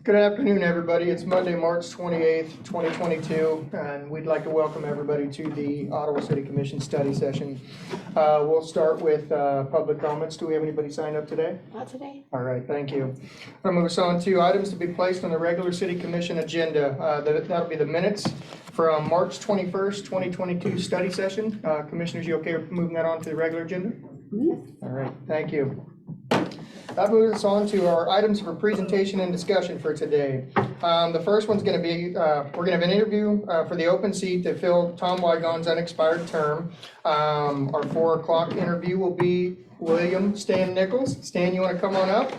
Good afternoon, everybody. It's Monday, March 28th, 2022, and we'd like to welcome everybody to the Ottawa City Commission study session. We'll start with public comments. Do we have anybody signed up today? Not today. All right, thank you. I'll move us on to items to be placed on the regular City Commission agenda. That'll be the minutes from March 21st, 2022 study session. Commissioners, you okay with moving that on to the regular agenda? Yes. All right, thank you. That moves us on to our items for presentation and discussion for today. The first one's going to be, we're going to have an interview for the open seat to fill Tom Wygon's unexpired term. Our 4 o'clock interview will be William Stan Nichols. Stan, you want to come on up?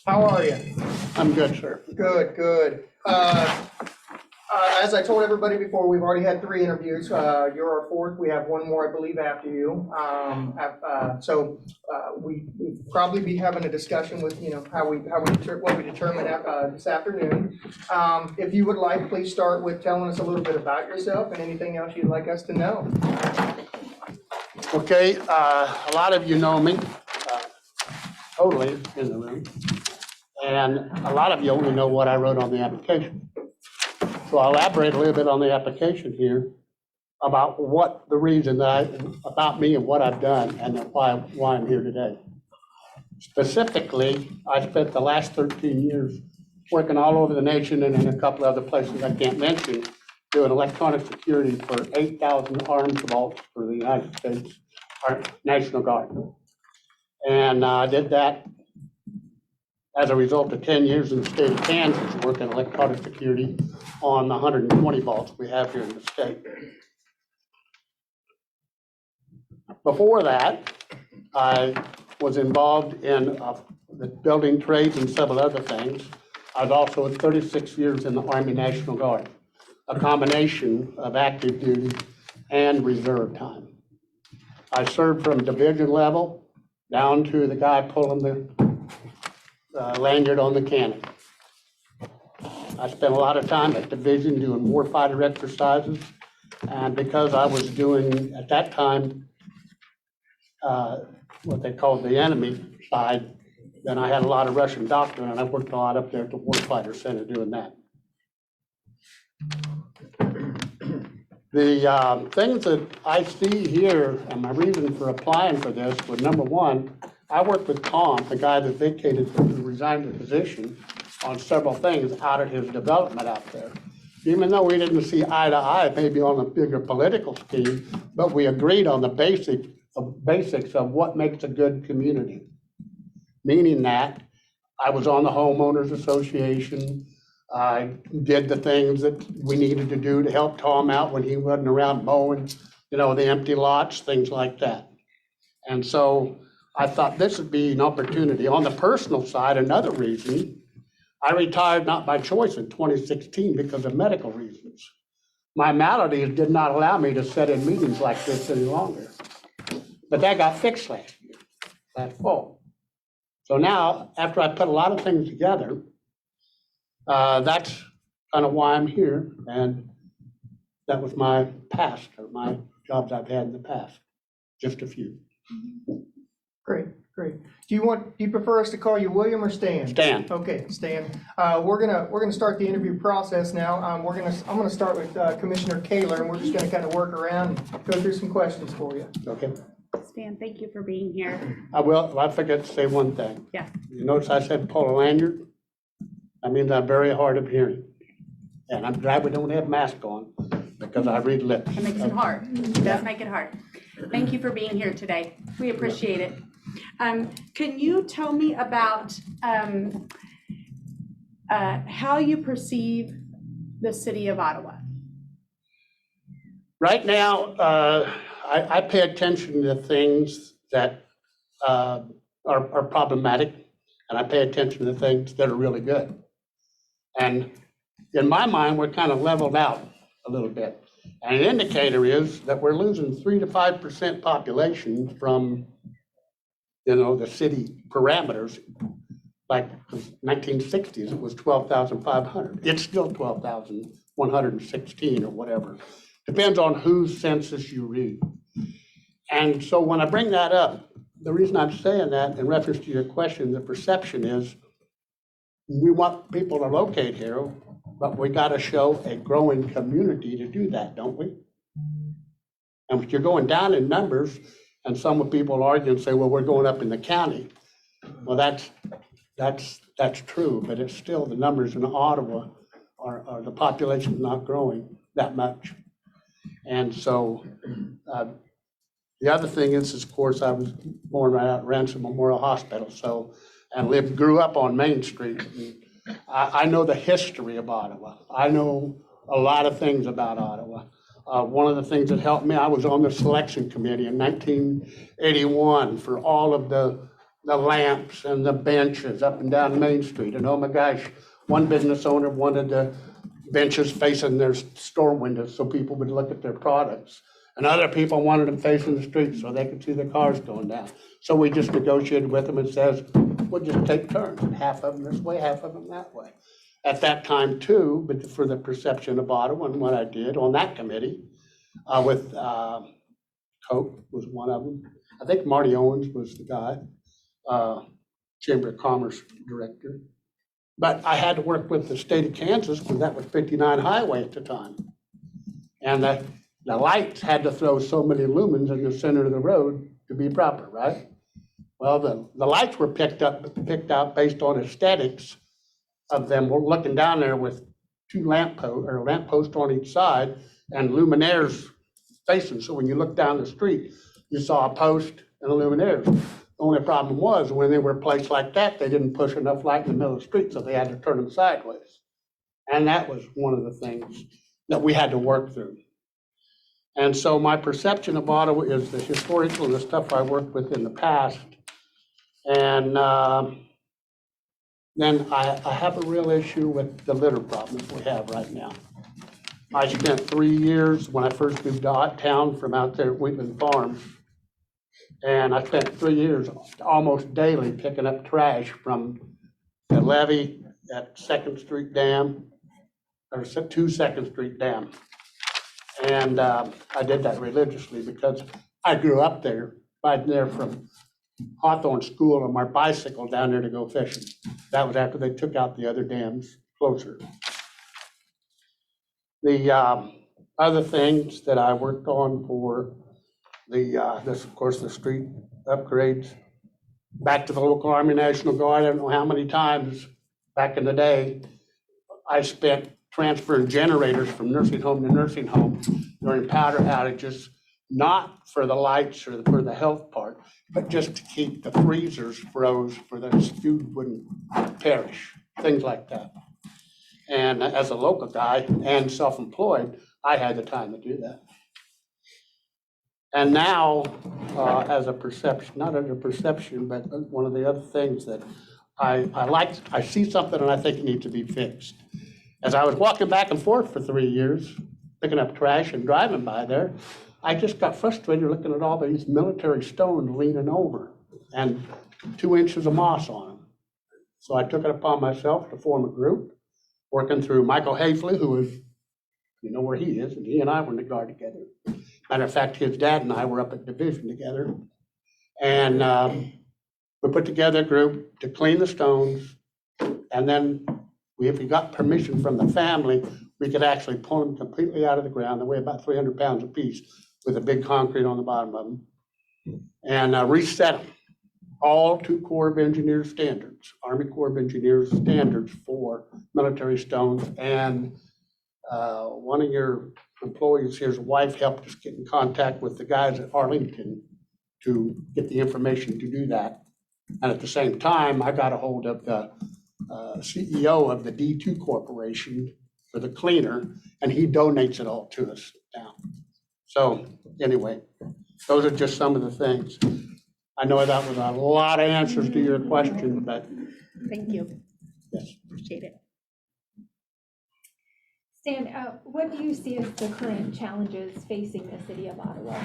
How are you? I'm good, sir. Good, good. As I told everybody before, we've already had 3 interviews. You're our 4th. We have 1 more, I believe, after you. So we probably be having a discussion with, what we determine this afternoon. If you would like, please start with telling us a little bit about yourself and anything else you'd like us to know. Okay, a lot of you know me, totally in the room. And a lot of you only know what I wrote on the application. So I'll elaborate a little bit on the application here about what the reason about me and what I've done and why I'm here today. Specifically, I spent the last 13 years working all over the nation and in a couple other places I can't mention, doing electronic security for 8,000 armed vaults for the United States National Guard. And I did that as a result of 10 years in the state of Kansas working electronic security on the 120 vaults we have here in the state. Before that, I was involved in the building trades and several other things. I was also 36 years in the Army National Guard, a combination of active duty and reserve time. I served from division level down to the guy pulling the lanyard on the cannon. I spent a lot of time at division doing warfighter exercises, and because I was doing, at that time, what they called the enemy side, then I had a lot of Russian doctrine, and I worked a lot up there at the Warfighter Center doing that. The things that I see here, and my reason for applying for this was, number one, I worked with Tom, the guy that vacated, who resigned the position, on several things out of his development out there. Even though we didn't see eye to eye, maybe on a bigger political scheme, but we agreed on the basics of what makes a good community. Meaning that I was on the homeowners association. I did the things that we needed to do to help Tom out when he wasn't around mowing, the empty lots, things like that. And so I thought this would be an opportunity. On the personal side, another reason, I retired not by choice in 2016 because of medical reasons. My maladies did not allow me to sit in meetings like this any longer. But that got fixed last fall. So now, after I put a lot of things together, that's kind of why I'm here. And that was my past, or my jobs I've had in the past, just a few. Great, great. Do you prefer us to call you William or Stan? Stan. Okay, Stan. We're gonna start the interview process now. I'm gonna start with Commissioner Kaler, and we're just gonna kind of work around and go through some questions for you. Okay. Stan, thank you for being here. I forgot to say one thing. Yeah. You notice I said pull a lanyard? That means I'm very hard of hearing. And I'm glad we don't have masks on because I read lips. It makes it hard. It does make it hard. Thank you for being here today. We appreciate it. Can you tell me about how you perceive the city of Ottawa? Right now, I pay attention to things that are problematic, and I pay attention to things that are really good. And in my mind, we're kind of leveled out a little bit. And an indicator is that we're losing 3 to 5% population from, the city parameters. Like 1960s, it was 12,500. It's still 12,116 or whatever. Depends on whose census you read. And so when I bring that up, the reason I'm saying that in reference to your question, the perception is we want people to locate here, but we got to show a growing community to do that, don't we? And if you're going down in numbers, and some people argue and say, well, we're going up in the county. Well, that's true, but it's still the numbers in Ottawa are the population's not growing that much. And so the other thing is, of course, I was born right out at Ransom Memorial Hospital, so, and grew up on Main Street. I know the history of Ottawa. I know a lot of things about Ottawa. One of the things that helped me, I was on the selection committee in 1981 for all of the lamps and the benches up and down Main Street. And oh my gosh, one business owner wanted the benches facing their store windows so people would look at their products. And other people wanted them facing the street so they could see their cars going down. So we just negotiated with them and says, we'll just take turns, and half of them this way, half of them that way. At that time too, but for the perception of Ottawa and what I did on that committee with Coke was one of them. I think Marty Owens was the guy, Chamber of Commerce director. But I had to work with the state of Kansas because that was 59 highway at the time. And the lights had to throw so many lumens in the center of the road to be proper, right? Well, the lights were picked out based on aesthetics of them looking down there with two lamp posts on each side and luminaires facing. So when you look down the street, you saw a post and a luminaires. The only problem was when they were placed like that, they didn't push enough light in the middle of the street, so they had to turn them sideways. And that was one of the things that we had to work through. And so my perception of Ottawa is the historical and the stuff I worked with in the past. And then I have a real issue with the litter problems we have right now. I spent 3 years when I first moved to town from out there at Wheatland Farms. And I spent 3 years almost daily picking up trash from the levee at 2nd Street Dam, or 2 2nd Street Dam. And I did that religiously because I grew up there, right there from Hawthorne School on my bicycle down there to go fishing. That was after they took out the other dams closer. The other things that I worked on for this, of course, the street upgrades, back to the local Army National Guard. I don't know how many times back in the day I spent transferring generators from nursing home to nursing home during powder outages, not for the lights or for the health part, but just to keep the freezers froze for the food wouldn't perish, things like that. And as a local guy and self-employed, I had the time to do that. And now, as a perception, not as a perception, but one of the other things that I see something and I think it needs to be fixed. As I was walking back and forth for 3 years, picking up trash and driving by there, I just got frustrated looking at all these military stones leaning over and 2 inches of moss on them. So I took it upon myself to form a group, working through Michael Haefley, who is, you know where he is, and he and I were in the Guard together. Matter of fact, his dad and I were up at Division together. And we put together a group to clean the stones, and then if we got permission from the family, we could actually pull them completely out of the ground. They weigh about 300 pounds apiece with a big concrete on the bottom of them, and reset them all to Corps of Engineers standards, Army Corps of Engineers standards for military stones. And one of your employees here's wife helped us get in contact with the guys at Arlington to get the information to do that. And at the same time, I got a hold of the CEO of the D2 Corporation for the cleaner, and he donates it all to us now. So anyway, those are just some of the things. I know that was a lot of answers to your question, but Thank you. yes. Appreciate it. Stan, what do you see as the current challenges facing the city of Ottawa?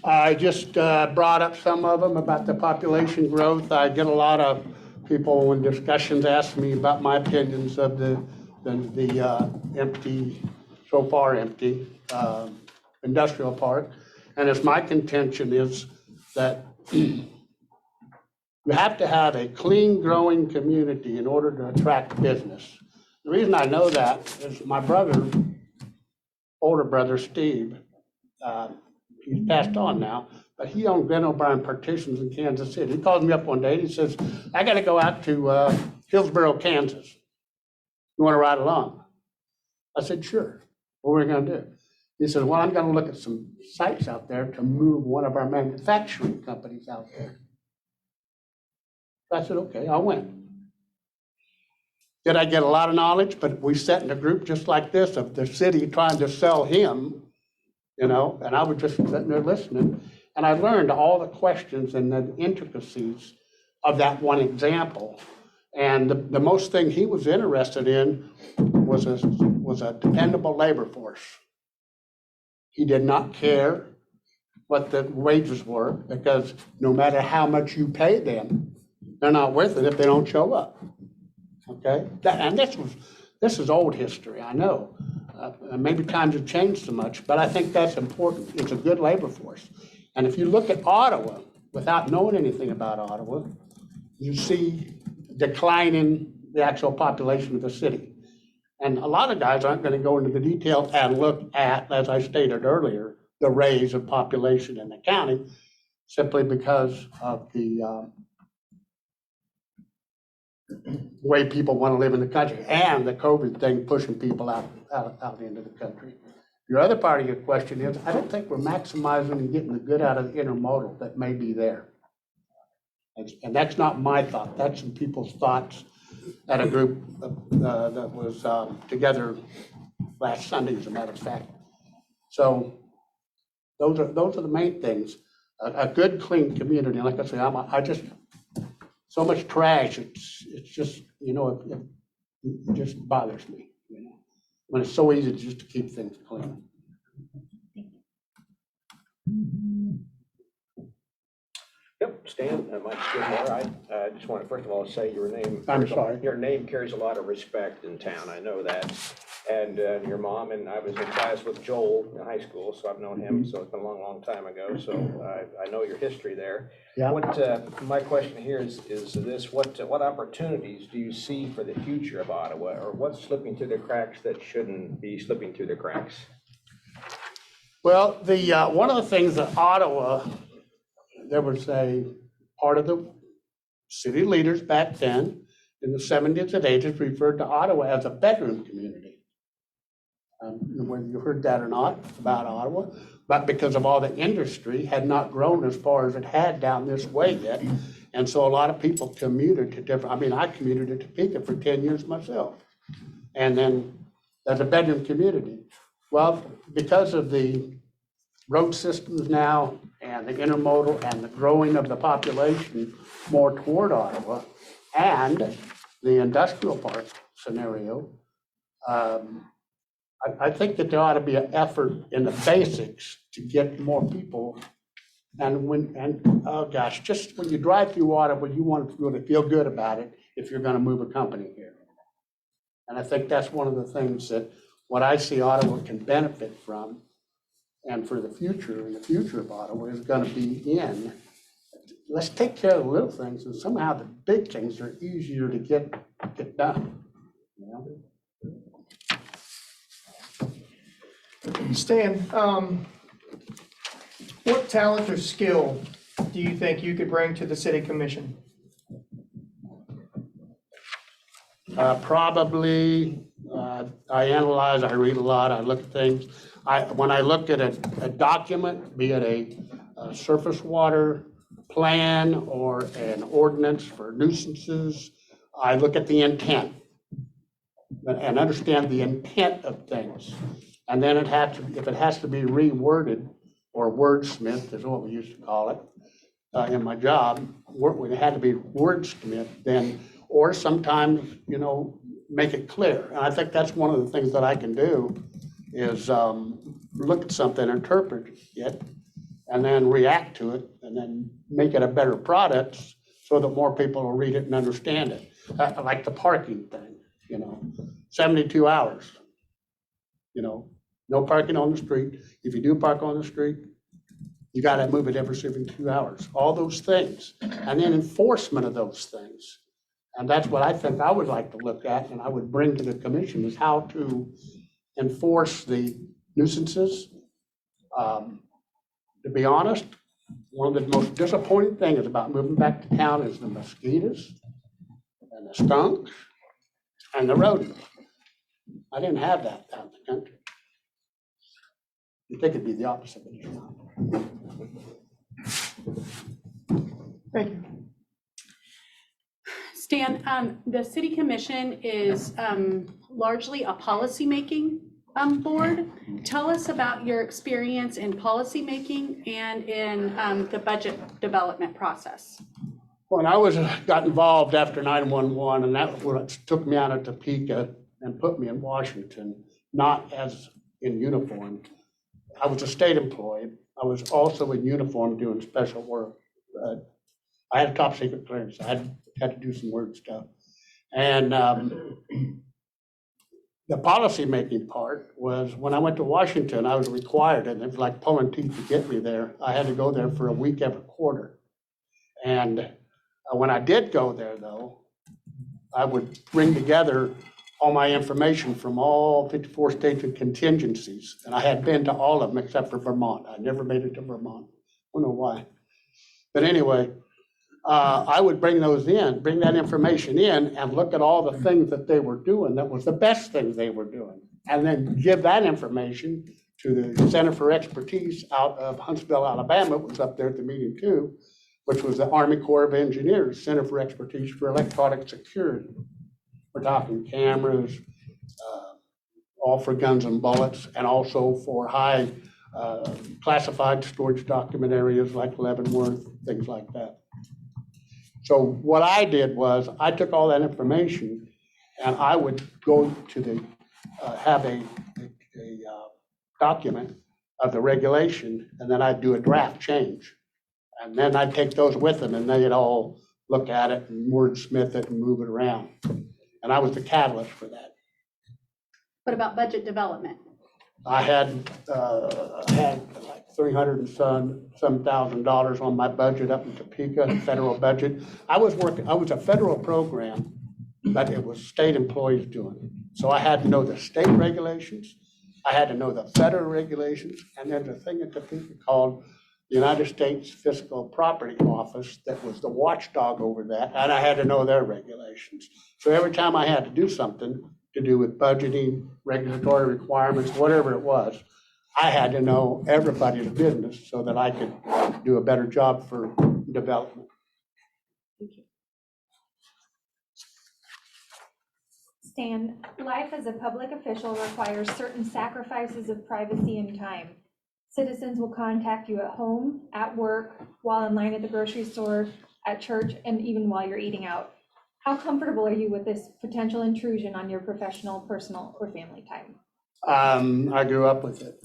I just brought up some of them about the population growth. I get a lot of people in discussions asking me about my opinions of the empty, so far empty, industrial park. And it's my contention is that you have to have a clean, growing community in order to attract business. The reason I know that is my brother, older brother, Steve, he's passed on now, but he owned Glen O'Brien Partitions in Kansas City. He calls me up one day and he says, I got to go out to Hillsboro, Kansas. You want to ride along? I said, sure. What are we going to do? He said, well, I'm going to look at some sites out there to move one of our manufacturing companies out there. I said, okay, I went. Did I get a lot of knowledge? But we sat in a group just like this of the city trying to sell him, you know, and I was just sitting there listening. And I learned all the questions and the intricacies of that one example. And the most thing he was interested in was a dependable labor force. He did not care what the wages were, because no matter how much you pay them, they're not worth it if they don't show up. Okay, and this is old history, I know. Maybe times have changed so much, but I think that's important. It's a good labor force. And if you look at Ottawa, without knowing anything about Ottawa, you see decline in the actual population of the city. And a lot of guys aren't going to go into the detail and look at, as I stated earlier, the raise of population in the county, simply because of the way people want to live in the country and the COVID thing pushing people out into the country. Your other part of your question is, I don't think we're maximizing and getting the good out of the intermodal that may be there. And that's not my thought. That's some people's thoughts at a group that was together last Sunday, as a matter of fact. So those are the main things. A good, clean community. Like I say, I just so much trash. It's just, you know, it just bothers me. You know, when it's so easy just to keep things clean. Yep, Stan, Mike Skidmore. I just want to first of all say your name. I'm sorry. Your name carries a lot of respect in town. I know that. And your mom, and I was in class with Joel in high school, so I've known him. So it's been a long, long time ago. So I know your history there. Yeah. What my question here is this: what opportunities do you see for the future of Ottawa, or what's slipping through the cracks that shouldn't be slipping through the cracks? Well, the one of the things that Ottawa, there was a part of the city leaders back then in the 70s and 80s referred to Ottawa as a bedroom community. Whether you heard that or not about Ottawa, but because of all the industry had not grown as far as it had down this way yet. And so a lot of people commuted to different, I mean, I commuted to Topeka for 10 years myself. And then as a bedroom community. Well, because of the road systems now and the intermodal and the growing of the population more toward Ottawa and the industrial park scenario, I think that there ought to be an effort in the basics to get more people. And oh gosh, just when you drive through Ottawa, you want to really feel good about it if you're going to move a company here. And I think that's one of the things that what I see Ottawa can benefit from, and for the future, and the future of Ottawa is going to be in. Let's take care of the little things, and somehow the big things are easier to get done. You know? Stan, what talent or skill do you think you could bring to the city commission? Probably, I analyze, I read a lot, I look at things. When I look at a document, be it a surface water plan or an ordinance for nuisances, I look at the intent and understand the intent of things. And then if it has to be reworded, or wordsmith is what we used to call it in my job, when it had to be wordsmith, then, or sometimes, you know, make it clear. And I think that's one of the things that I can do is look at something, interpret it, and then react to it, and then make it a better product so that more people will read it and understand it. Like the parking thing, you know, 72 hours, you know, no parking on the street. If you do park on the street, You gotta move it every 72 hours, all those things. And then enforcement of those things. And that's what I think I would like to look at, and I would bring to the commission, is how to enforce the nuisances. To be honest, one of the most disappointing things about moving back to town is the mosquitoes and the skunks and the rodents. I didn't have that out in the country. You'd think it'd be the opposite, but it's not. Thank you. Stan, the city commission is largely a policymaking board. Tell us about your experience in policymaking and in the budget development process. When I got involved after 9/11, and that was what took me out of Topeka and put me in Washington, not as in uniform. I was a state employee. I was also in uniform doing special work. I had a top secret clearance. I had to do some weird stuff. And the policy-making part was when I went to Washington, I was required, and it was like pulling teeth to get me there. I had to go there for a week every quarter. And when I did go there, though, I would bring together all my information from all 54 states and contingencies. And I had been to all of them except for Vermont. I never made it to Vermont. I don't know why. But anyway, I would bring that information in and look at all the things that they were doing that was the best things they were doing. And then give that information to the Center for Expertise out of Huntsville, Alabama. It was up there at the meeting too, which was the Army Corps of Engineers Center for Expertise for Electronic Security. We're talking cameras, all for guns and bullets, and also for high classified storage document areas like Leavenworth, things like that. So what I did was I took all that information and I would go to the, have a document of the regulation, and then I'd do a draft change. And then I'd take those with them and they'd all look at it and wordsmith it and move it around. And I was the catalyst for that. What about budget development? I had like $300 thousand on my budget up in Topeka, federal budget. I was a federal program, but it was state employees doing it. So I had to know the state regulations, I had to know the federal regulations, and there's a thing at Topeka called the United States Fiscal Property Office that was the watchdog over that, and I had to know their regulations. So every time I had to do something to do with budgeting, regulatory requirements, whatever it was, I had to know everybody's business so that I could do a better job for development. Thank you. Stan, life as a public official requires certain sacrifices of privacy and time. Citizens will contact you at home, at work, while in line at the grocery store, at church, and even while you're eating out. How comfortable are you with this potential intrusion on your professional, personal, or family time? I grew up with it.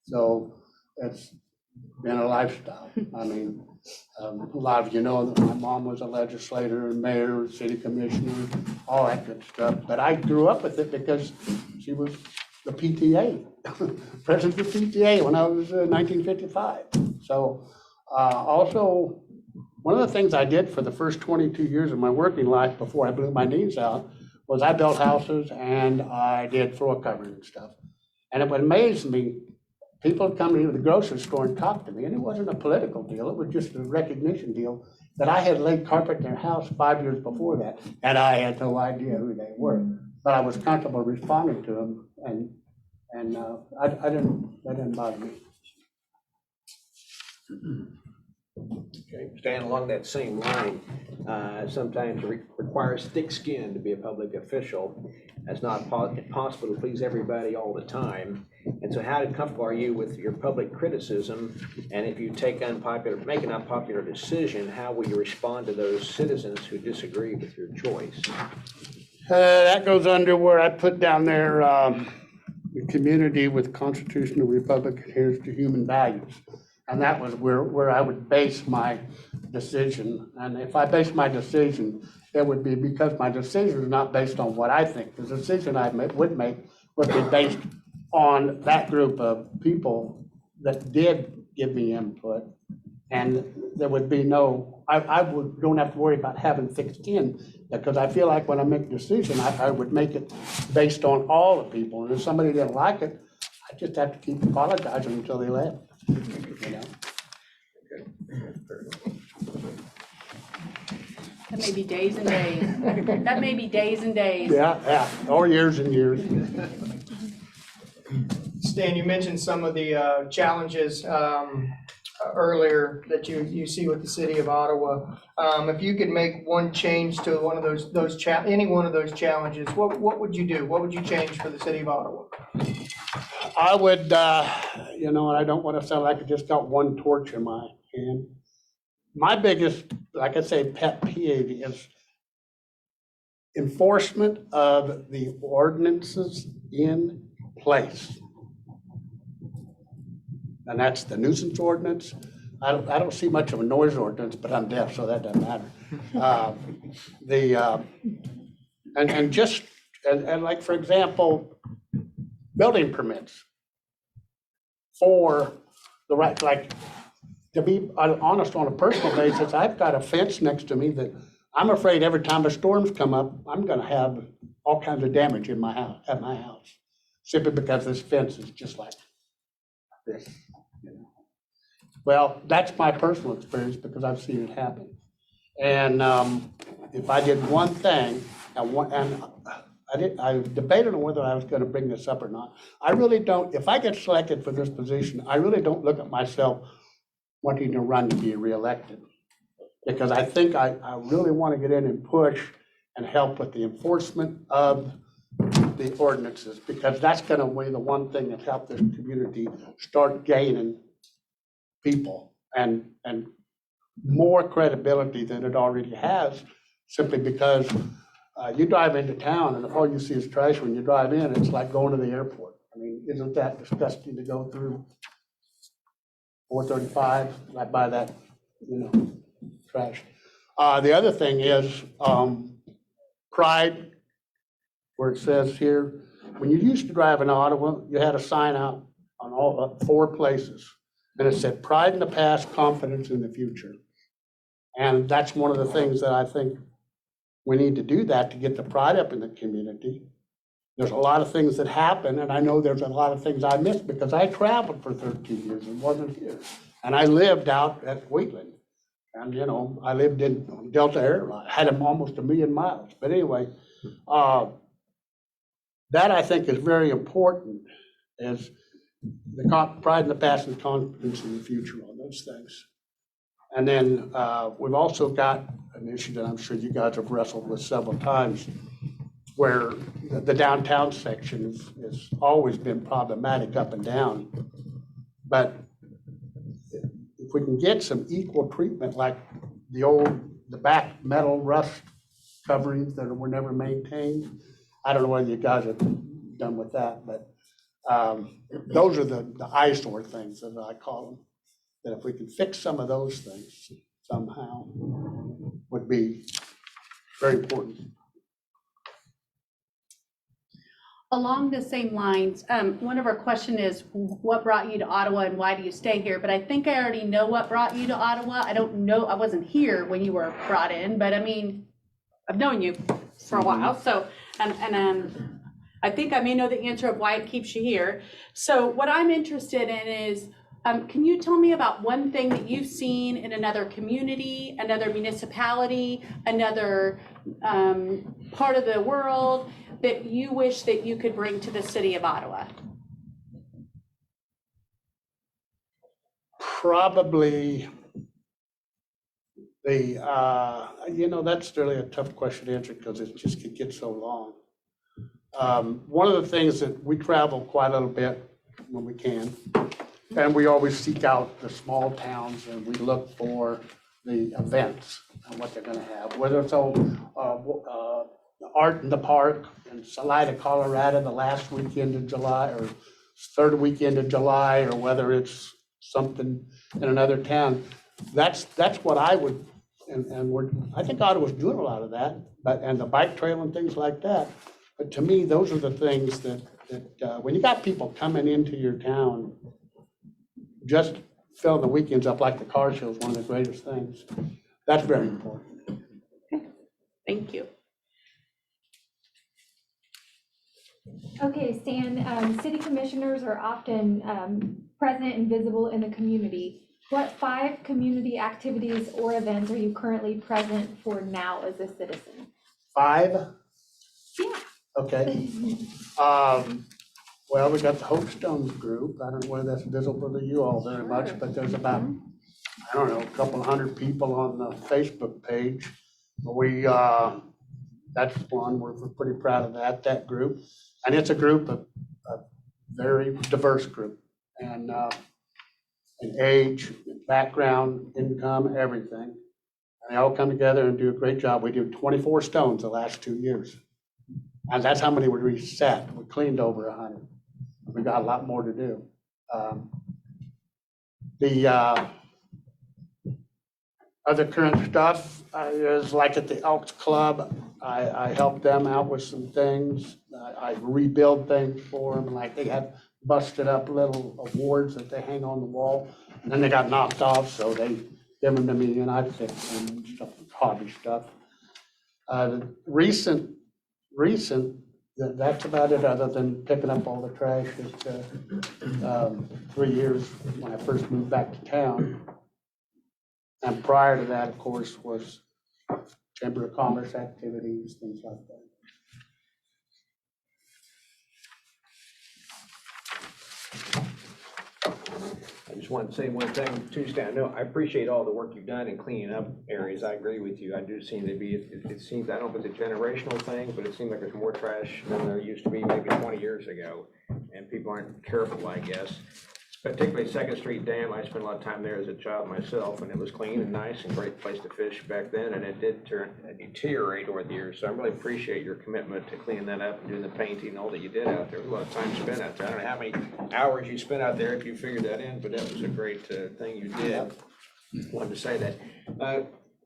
So it's been a lifestyle. I mean, a lot of you know that my mom was a legislator and mayor, city commissioner, all that good stuff. But I grew up with it because she was the PTA, president of the PTA when I was 1955. So also, one of the things I did for the first 22 years of my working life before I blew my knees out was I built houses and I did floor covering and stuff. And it would amaze me, people would come to the grocery store and talk to me, and it wasn't a political deal, it was just a recognition deal that I had laid carpet in their house 5 years before that, and I had no idea who they were. But I was comfortable responding to them, and that didn't bother me. Okay, staying along that same line, sometimes it requires thick skin to be a public official. It's not possible to please everybody all the time. And so how comfortable are you with your public criticism? And if you make an unpopular decision, how will you respond to those citizens who disagree with your choice? That goes under where I put down there, the community with constitutional republic adheres to human values. And that was where I would base my decision. And if I base my decision, it would be because my decision is not based on what I think. The decision I would make would be based on that group of people that did give me input. And there would be no, don't have to worry about having thick skin, because I feel like when I make a decision, I would make it based on all the people. And if somebody didn't like it, I just have to keep apologizing until they left, you know? That may be days and days. That may be days and days. Yeah, or years and years. Stan, you mentioned some of the challenges earlier that you see with the city of Ottawa. If you could make one change to one of any one of those challenges, what would you do? What would you change for the city of Ottawa? I would, you know, and I don't want to sound like I just got one torch in my hand. My biggest, like I say, pet peeve is enforcement of the ordinances in place. And that's the nuisance ordinance. I don't see much of a noise ordinance, but I'm deaf, so that doesn't matter. And like, for example, building permits for the right, like, to be honest, on a personal basis, I've got a fence next to me that I'm afraid every time the storms come up, I'm gonna have all kinds of damage in my house, at my house, simply because this fence is just like this, you know. Well, that's my personal experience because I've seen it happen. And if I did one thing, I debated on whether I was gonna bring this up or not. I really don't, if I get selected for this position, I really don't look at myself wanting to run to be reelected. Because I think I really want to get in and push and help with the enforcement of the ordinances, because that's going to be the one thing that's helped this community start gaining people and more credibility than it already has, simply because you drive into town and all you see is trash when you drive in. It's like going to the airport. I mean, isn't that disgusting to go through 435, right by that, you know, trash. The other thing is pride, where it says here, when you used to drive in Ottawa, you had a sign out on all 4 places, and it said pride in the past, confidence in the future. And that's one of the things that I think we need to do, that to get the pride up in the community. There's a lot of things that happen, and I know there's a lot of things I missed because I traveled for 13 years and wasn't here. And I lived out at Wheatland. And, you know, I lived in Delta Airlines, had them almost 1 million miles. But anyway, that I think is very important, is the pride in the past and confidence in the future on those things. And then we've also got an issue that I'm sure you guys have wrestled with several times, where the downtown section has always been problematic up and down. But if we can get some equal treatment, like the back metal rust coverings that were never maintained, I don't know whether you guys have done with that, but those are the eyesore things, as I call them, that if we can fix some of those things somehow, would be very important. Along the same lines, one of our questions is, what brought you to Ottawa and why do you stay here? But I think I already know what brought you to Ottawa. I don't know, I wasn't here when you were brought in, but I mean, I've known you for a while, so, and I think I may know the answer of why it keeps you here. So what I'm interested in is, can you tell me about one thing that you've seen in another community, another municipality, another part of the world that you wish that you could bring to the city of Ottawa? Probably you know, that's really a tough question to answer because it just could get so long. One of the things that we travel quite a little bit when we can, and we always seek out the small towns and we look for the events and what they're going to have, whether it's Art in the Park in Salida, Colorado, the last weekend of July or third weekend of July, or whether it's something in another town. That's what I would, and I think Ottawa's doing a lot of that, and the bike trail and things like that. But to me, those are the things that when you got people coming into your town just filling the weekends up like the car show is one of the greatest things. That's very important. Thank you. Okay, Stan, city commissioners are often present and visible in the community. What 5 community activities or events are you currently present for now as a citizen? 5? Yeah. Okay. Well, we got the Hope Stones group. I don't know whether that's visible to you all very much, but there's about, I don't know, a couple hundred people on the Facebook page. We, that's one, we're pretty proud of that group. And it's a group of very diverse group and in age, background, income, everything. And they all come together and do a great job. We do 24 stones the last 2 years. And that's how many we reset. We cleaned over 100. We got a lot more to do. The other current stuff is like at the Elks Club. I helped them out with some things. I rebuild things for them. Like they had busted up little awards that they hang on the wall. And then they got knocked off, so they give them to me and I fix them and stuff, hobby stuff. Recent, that's about it, other than picking up all the trash at 3 years when I first moved back to town. And prior to that, of course, was Chamber of Commerce activities, things like that. I just want to say one thing too, Stan. No, I appreciate all the work you've done in cleaning up areas. I agree with you. I do seem to be, it seems, I don't know if it's a generational thing, but it seems like there's more trash than there used to be maybe 20 years ago. And people aren't careful, I guess. Particularly Second Street Dam. I spent a lot of time there as a child myself, and it was clean and nice and great place to fish back then. And it did deteriorate over the years. So I really appreciate your commitment to cleaning that up and doing the painting and all that you did out there. A lot of time spent out there. I don't know how many hours you spent out there if you figured that in, but that was a great thing you did. Wanted to say that.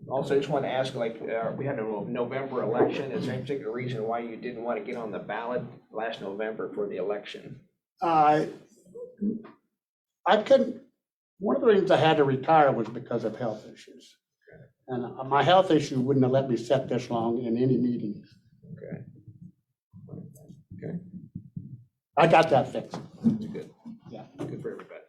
Also, just wanted to ask, like, we had a November election. Is there any particular reason why you didn't want to get on the ballot last November for the election? I couldn't, one of the reasons I had to retire was because of health issues. And my health issue wouldn't have let me sit this long in any meetings. Okay. Okay, I got that fixed. that's good. Yeah. Good for everybody.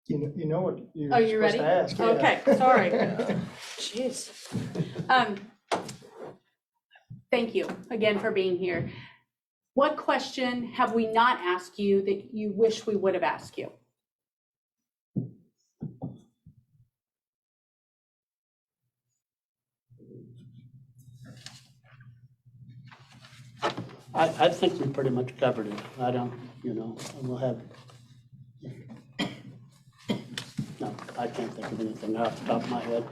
You know what you're Are you supposed ready? to ask. yeah. Okay, sorry. Jeez. Thank you again for being here. What question have we not asked you that you wish we would have asked you? I think we pretty much covered it. I don't, we'll have, no, I can't think of anything off the top of my head.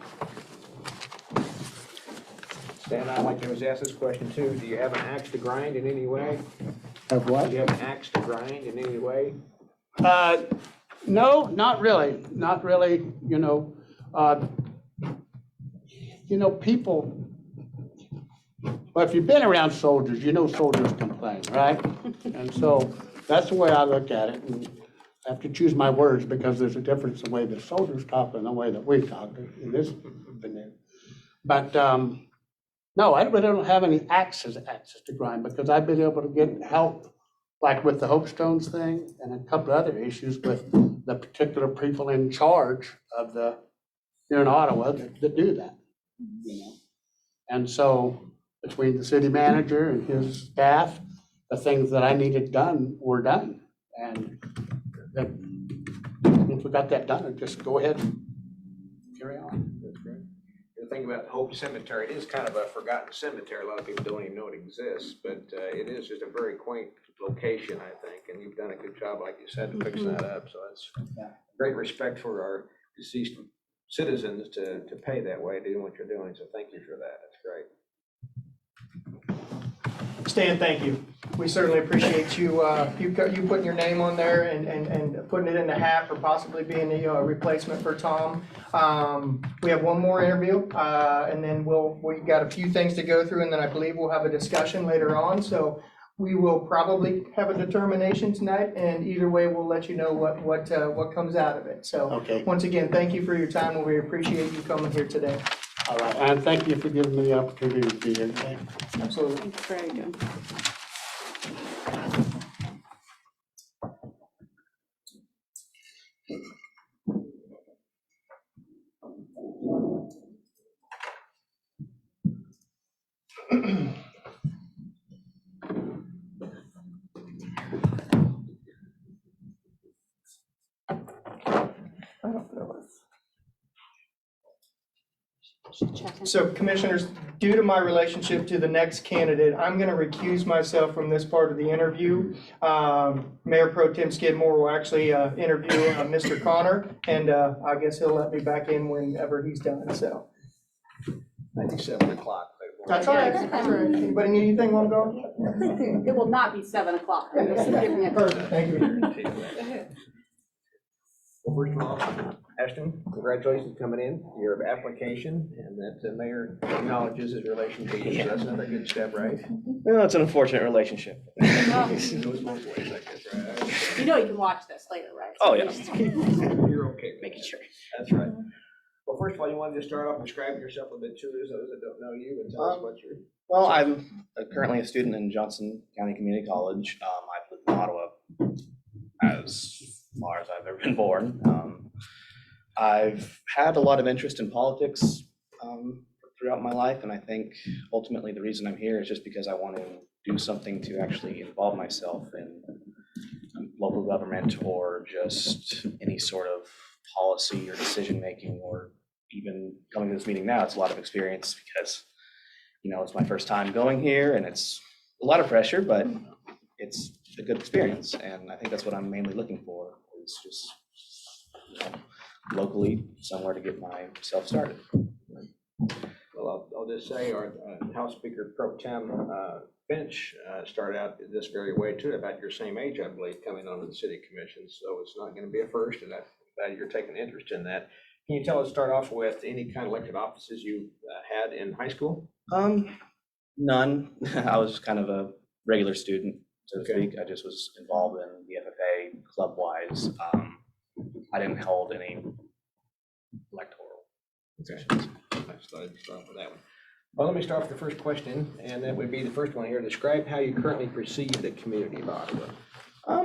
Stan, I'd like to ask this question too. Do you have an axe to grind in any way? Of what? Do you have an axe to grind in any way? No, not really, not really, people, well, if you've been around soldiers, soldiers complain, right? And so that's the way I look at it, and I have to choose my words because there's a difference in the way the soldiers talk and the way that we talk in this venue. But, no, I really don't have any axes to grind because I've been able to get help, like with the Hope Stones thing and a couple of other issues with the particular people in charge of here in Ottawa that do that, And so between the city manager and his staff, the things that I needed done were done. And once we got that done, I'd just go ahead and carry on. That's great. The thing about Hope Cemetery, it is kind of a forgotten cemetery. A lot of people don't even know it exists, but it is just a very quaint location, I think, and you've done a good job, like you said, to fix that up. So that's great respect for our deceased citizens to pay that way, doing what you're doing. So thank you for that. That's great. Stan, thank you. We certainly appreciate you putting your name on there and putting it in the hat for possibly being the replacement for Tom. We have one more interview, and then we got a few things to go through, and then I believe we'll have a discussion later on. So We will probably have a determination tonight, and either way, we'll let you know what comes out of it. So, Okay, once again, thank you for your time, we appreciate you coming here today. all right, and thank you for giving me the opportunity to be here today. Absolutely. Thanks, very good. Just checking. So Commissioners, due to my relationship to the next candidate, I'm going to recuse myself from this part of the interview. Mayor Pro Tem Skidmore will actually interview Mr. Connor, and I guess he'll let me back in whenever he's done, so. 7 o'clock. That's all right. That's all right. Anybody need anything while I'm going? It will not be 7 o'clock. I'm just giving it. Perfect, thank you. Well, first of all, Ashton, congratulations coming in, your application, and that the mayor acknowledges his relation to you, so that's another good step, right? Well, it's an unfortunate relationshation. It goes both ways, I guess, right? You know you can watch this later, right? Oh, yeah. You're okay with Making that. sure. That's right. Well, first of all, you wanted to start off describing yourself a bit to those that don't know you, and tell us what you're. Well, I'm currently a student in Johnson County Community College. I've lived in Ottawa as far as I've ever been born. I've had a lot of interest in politics throughout my life, and I think ultimately the reason I'm here is just because I want to do something to actually involve myself in local government or just any sort of policy or decision-making, or even coming to this meeting now, it's a lot of experience because, you know, it's my first time going here and it's a lot of pressure, but it's a good experience. And I think that's what I'm mainly looking for, is just, you know, locally somewhere to get myself started. Well, I'll just say our House Speaker Pro Tem Finch started out this very way too, about your same age, I believe, coming onto the city commission. So it's not going to be a first, and I'm glad you're taking interest in that. Can you tell us, start off with any kind of elected offices you had in high school? None. I was kind of a regular student, so to Okay. speak. I just was involved in the FFA club-wise. I didn't hold any electoral positions. I started start with that one. Well, let me start with the first question, and that would be the first one here. Describe how you currently perceive the community of Ottawa.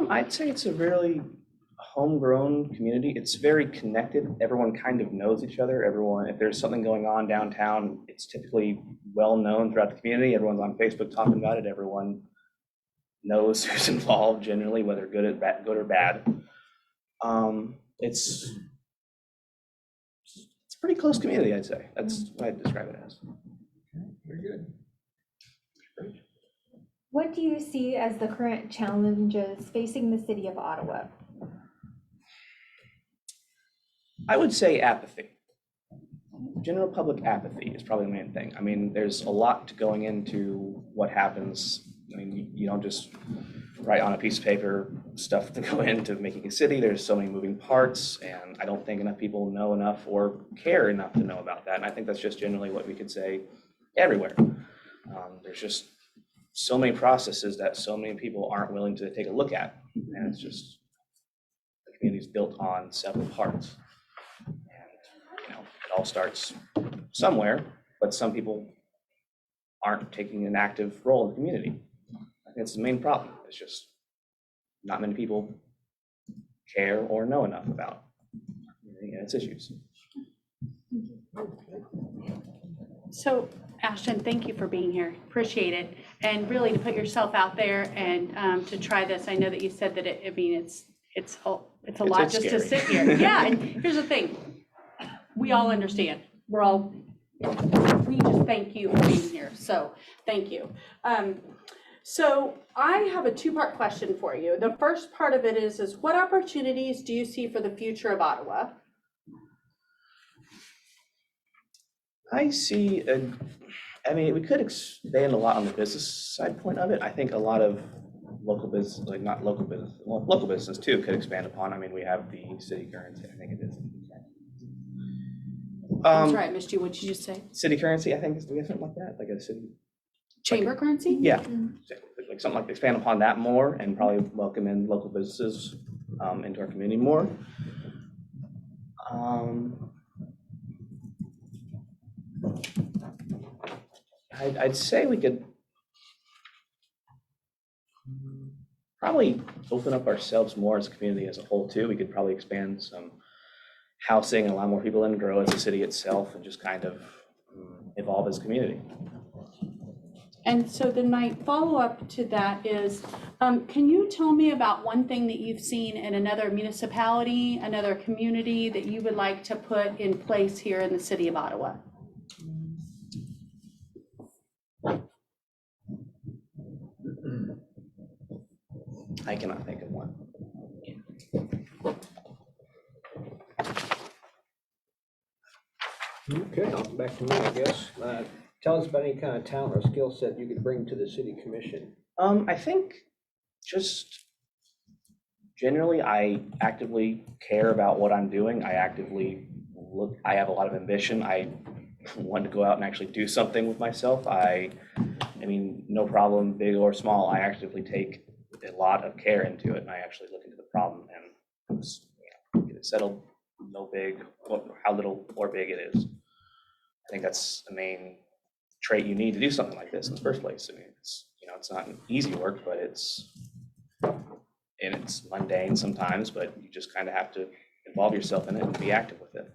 I'd say it's a really homegrown community. It's very connected. Everyone kind of knows each other. Everyone, if there's something going on downtown, it's typically well known throughout the community. Everyone's on Facebook talking about it. Everyone knows who's involved generally, whether good or bad. It's a pretty close community, I'd say. That's what I'd describe it as. Very good. What do you see as the current challenges facing the city of Ottawa? I would say apathy. General public apathy is probably the main thing. I mean, there's a lot to going into what happens. I mean, you don't just write on a piece of paper stuff to go into making a city. There's so many moving parts, and I don't think enough people know enough or care enough to know about that. And I think that's just generally what we could say everywhere. There's just so many processes that so many people aren't willing to take a look at. And it's just, the community's built on several parts. And, you know, it all starts somewhere, but some people aren't taking an active role in the community. I think it's the main problem. It's just not many people care or know enough about its issues. So Ashton, thank you for being here. Appreciate it. And really to put yourself out there and to try this. I know that you said that it's a lot It's just to scary. sit here. Yeah, and here's the thing. We all understand. We just thank you for being here. So thank you. So I have a two-part question for you. The first part of it is what opportunities do you see for the future of Ottawa? I see, I mean, we could expand a lot on the business side point of it. I think a lot of local business, like not local business, well, local business too could expand upon. I mean, we have the city currency, I think it is. I'm sorry, I missed you. What did you just say? City currency, I think, do we have something like that? Like a city, Chamber currency? yeah. Mm. Like like something like expand upon that more and probably welcome in local businesses into our community more. I'd say we could probably open up ourselves more as a community as a whole too. We could probably expand some housing and allow more people in and grow as a city itself and just kind of evolve as a community. And so then my follow-up to that is, can you tell me about one thing that you've seen in another municipality, another community that you would like to put in place here in the city of Ottawa? I cannot think of one. Okay, back to me, I guess. Tell us about any kind of talent or skill set you could bring to the city commission. I think just generally, I actively care about what I'm doing. I actively look, I have a lot of ambition. I want to go out and actually do something with myself. I mean, no problem, big or small, I actively take a lot of care into it. And I actually look into the problem and get it settled, no big, how little or big it is. I think that's the main trait you need to do something like this in the first place. I mean, it's not an easy work, but it's mundane sometimes, but you just kind of have to involve yourself in it and be active with it.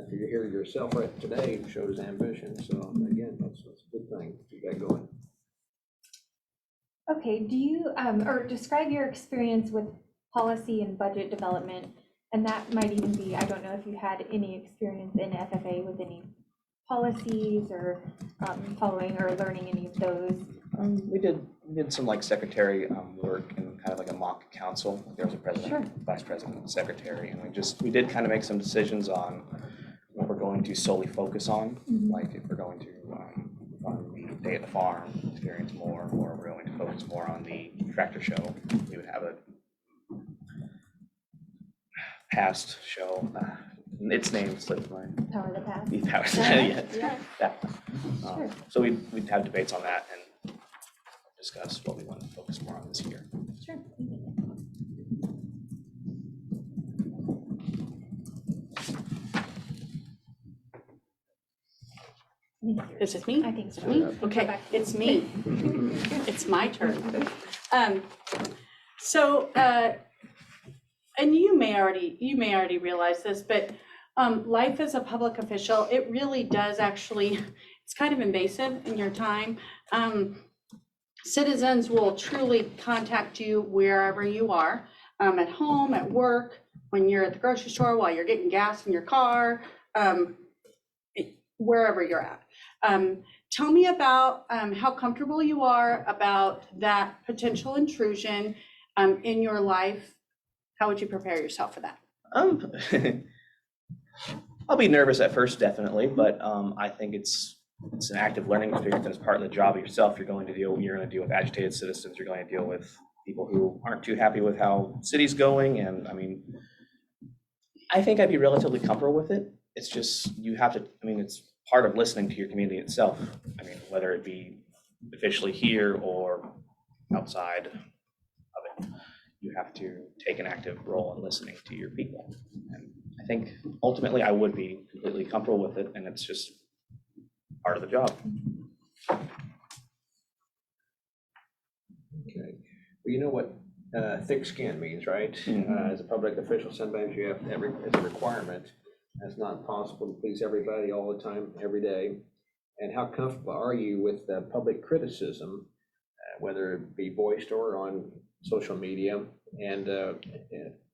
After you hear yourself right today, shows ambition. So again, that's a good thing. Keep that going. Okay, do you, or describe your experience with policy and budget development? And that might even be, I don't know if you had any experience in FFA with any policies or following or learning any of those. We did some like secretary work and kind of like a mock council. There was a president, Sure. vice president, and secretary, and we did kind of make some decisions on what we're going to solely focus on, like if we're going to on the day at the farm experience more, or we're going to focus more on the tractor show. We would have a past show. Its name slipped my. Power of the past. The power. Yeah. That. Sure. So we'd have debates on that and discuss what we want to focus more on this year. Sure. Is it me? I think so. Me? Go Okay, back. it's me. It's my turn. So, and you may already realize this, but life as a public official, it really does actually, it's kind of invasive in your time. Citizens will truly contact you wherever you are, at home, at work, when you're at the grocery store, while you're getting gas in your car, wherever you're at. Tell me about how comfortable you are about that potential intrusion in your life. How would you prepare yourself for that? I'll be nervous at first, definitely, but I think it's an active learning experience, and it's part of the job of yourself. You're going to deal with agitated citizens. You're going to deal with people who aren't too happy with how the city's going, and I mean, I think I'd be relatively comfortable with it. It's just you have to. I mean, it's part of listening to your community itself. I mean, whether it be officially here or outside of it, you have to take an active role in listening to your people. And I think ultimately I would be completely comfortable with it, and it's just part of the job. Okay. Well, you know what thick skin means, right? Mhm. As a public official, sometimes you have it's a requirement. It's not possible to please everybody all the time, every day. And how comfortable are you with public criticism, whether it be voiced or on social media? And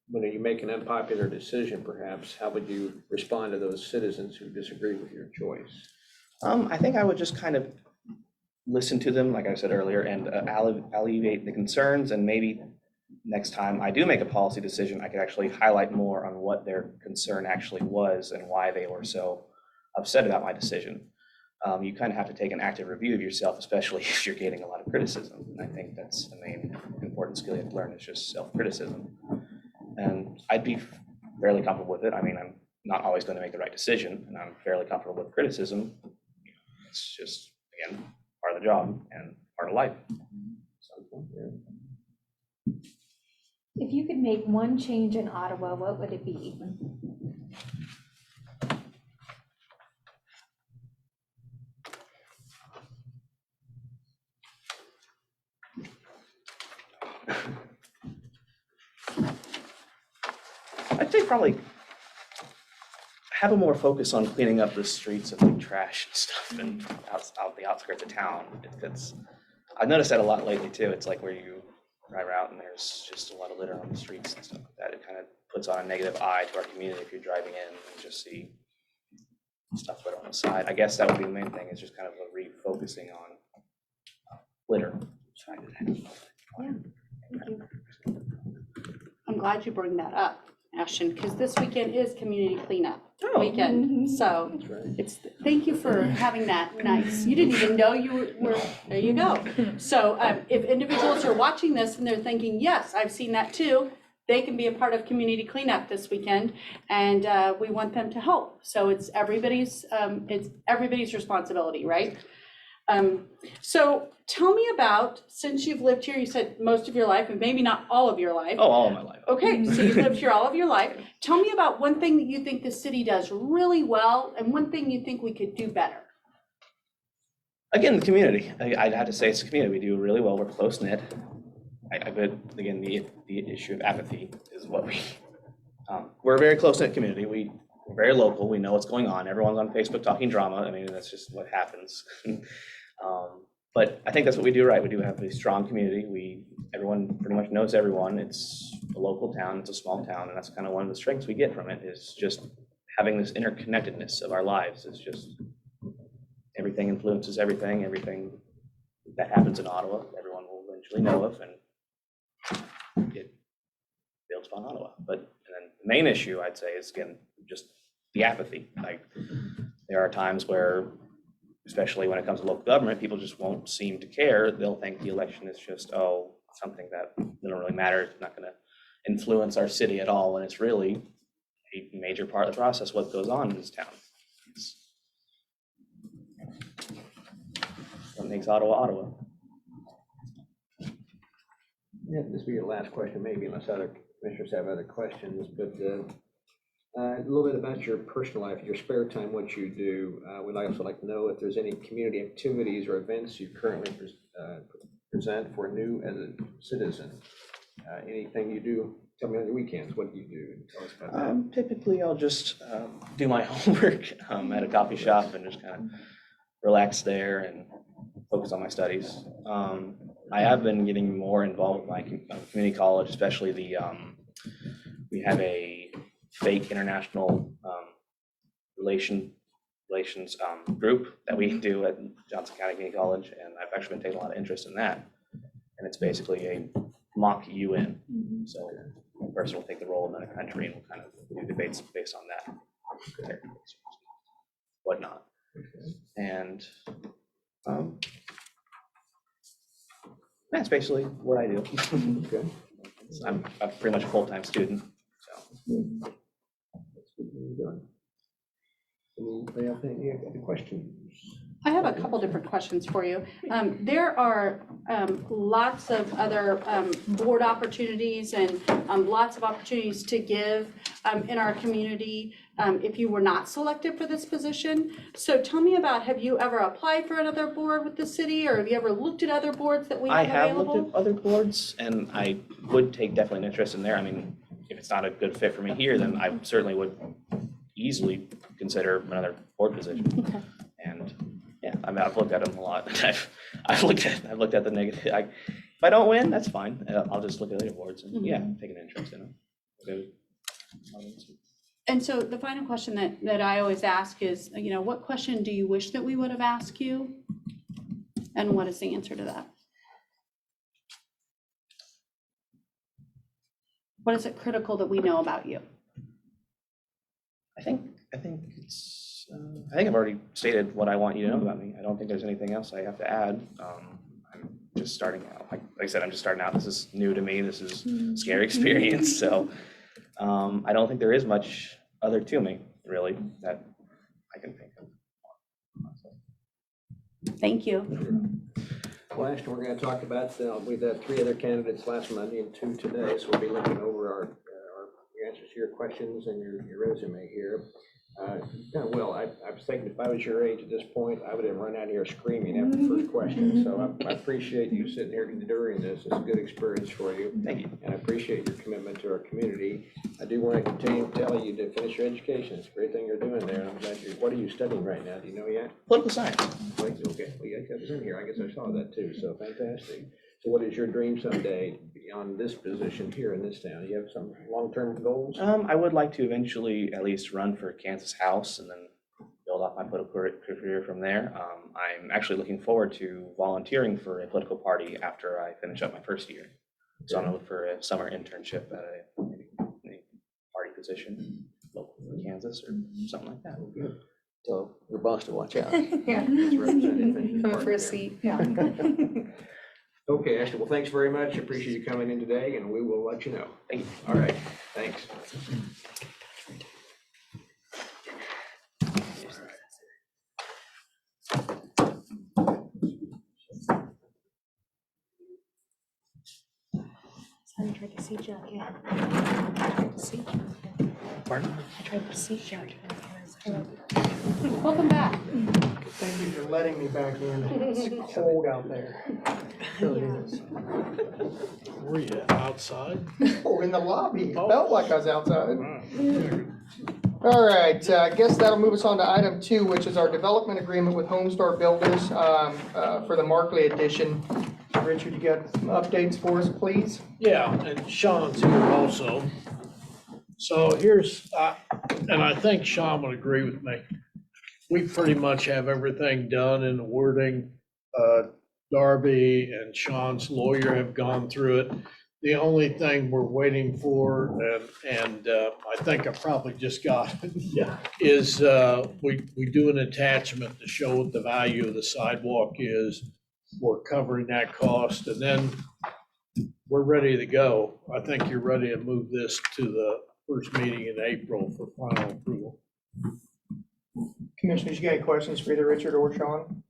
when you make an unpopular decision, perhaps, how would you respond to those citizens who disagree with your choice? I think I would just kind of listen to them, like I said earlier, and alleviate the concerns, and maybe next time I do make a policy decision, I could actually highlight more on what their concern actually was and why they were so upset about my decision. You kind of have to take an active review of yourself, especially if you're getting a lot of criticism. And I think that's the main important skill you have to learn, is just self-criticism. And I'd be fairly comfortable with it. I mean, I'm not always going to make the right decision, and I'm fairly comfortable with criticism. It's just, again, part of the job and part of life. If you could make one change in Ottawa, what would it be? I'd say probably have a more focus on cleaning up the streets of like trash and stuff and out the outskirts of town. I've noticed that a lot lately too. It's like where you drive out and there's just a lot of litter on the streets and stuff like that. It kind of puts on a negative eye to our community if you're driving in and just see stuff litter on the side. I guess that would be the main thing, is just kind of a refocusing on litter. Thank you. I'm glad you bring that up, Ashton, because this weekend is community cleanup Oh. weekend. So That's right. it's, thank you for having that. Nice. You didn't even know you were, there you go. So if individuals are watching this and they're thinking, yes, I've seen that too, they can be a part of community cleanup this weekend, and we want them to help. So it's everybody's responsibility, right? So tell me about, since you've lived here, you said most of your life, and maybe not all of your life. Oh, all of my life. Okay, so you've lived here all of your life. Tell me about one thing that you think the city does really well and one thing you think we could do better. Again, the community. I'd have to say it's the community. We do really well. We're close knit. But again, the issue of apathy is what we're a very close knit community. We're very local. We know what's going on. Everyone's on Facebook talking drama. I mean, that's just what happens. But I think that's what we do right. We do have a strong community. Everyone pretty much knows everyone. It's a local town. It's a small town, and that's kind of one of the strengths we get from it, is just having this interconnectedness of our lives. It's just everything influences everything. Everything that happens in Ottawa, everyone will eventually know of, and it builds upon Ottawa. But and then the main issue, I'd say, is again just the apathy. Like there are times where, especially when it comes to local government, people just won't seem to care. They'll think the election is just, something that doesn't really matter. It's not going to influence our city at all, when it's really a major part of the process, what goes on in this town. It's what makes Ottawa, Ottawa. Yeah, this will be your last question, maybe, unless other commissioners have other questions, but a little bit about your personal life, your spare time, what you do. We'd also like to know if there's any community activities or events you currently present for new as a citizen. Anything you do, tell me on your weekends, what do you do? Tell us about that. Typically, I'll just do my homework at a coffee shop and just kind of relax there and focus on my studies. I have been getting more involved with my community college, especially we have a fake international relations group that we do at Johnson County Community College, and I've actually been taking a lot of interest in that. And it's basically a mock UN. So one person will take the role of another country, and we'll kind of do debates based on that, whatnot. And that's basically what I do. Okay. I'm pretty much a full-time student, so. That's good you're doing. Anybody else have any other questions? I have a couple different questions for you. There are lots of other board opportunities and lots of opportunities to give in our community if you were not selected for this position. So tell me about, have you ever applied for another board with the city, or have you ever looked at other boards that we have I have available? looked at other boards, and I would take definitely an interest in there. I mean, if it's not a good fit for me here, then I certainly would easily consider another board position. Okay. And yeah, I mean, I've looked at them a lot. I've looked at the negative. If I don't win, that's fine. I'll just look at other boards and yeah, take an interest in them. Okay. And so the final question that I always ask is, what question do you wish that we would have asked you? And what is the answer to that? What is it critical that we know about you? I think it's. I think I've already stated what I want you to know about me. I don't think there's anything else I have to add. I'm just starting out. Like I said, I'm just starting out. This is new to me. This is a scary experience. So I don't think there is much other to me, really, that I can think of. Thank you. Last, we're gonna talk about, we've had 3 other candidates last Monday and 2 today, so we'll be looking over our answers to your questions and your resume here. Kind of will, I was thinking if I was your age at this point, I would have run out here screaming after the first question, so I appreciate you sitting here during this. It's a good experience for you. Thank you. And I appreciate your commitment to our community. I do want to continue telling you to finish your education. It's a great thing you're doing there. I'm glad what are you studying right now? Do you know yet? Political science. Okay, well, yeah, it was in here. I guess I saw that too, so fantastic. So what is your dream someday beyond this position here in this town? You have some long-term goals? I would like to eventually at least run for Kansas House and then build up my political career from there. I'm actually looking forward to volunteering for a political party after I finish up my first year. So I'm gonna look for a summer internship at a party position, local in Kansas or something like that. Good. So your boss to watch out. Yeah. It's represented in your Come for part a there. seat, yeah. Okay, Ashley, well, thanks very much. Appreciate you coming in today, and we will let you know. Thank you. All right, thanks. I tried to see Jack, yeah. Pardon? I tried to see Jack. Welcome back. Thank you for letting me back in. It's cold out there. Really is. Were you outside? Oh, in the lobby. It Oh. felt like I was outside. All right, I guess that'll move us on to item 2, which is our development agreement with Homestar Builders for the Markley addition. Richard, you got some updates for us, please? Yeah, and Sean's here also. So here's, and I think Sean would agree with me. We pretty much have everything done in the wording. Darby and Sean's lawyer have gone through it. The only thing we're waiting for, and I think I probably just got it. Yeah. Is we do an attachment to show what the value of the sidewalk is. We're covering that cost, and then we're ready to go. I think you're ready to move this to the first meeting in April for final approval. Commissioners, you got any questions for either Richard or Sean?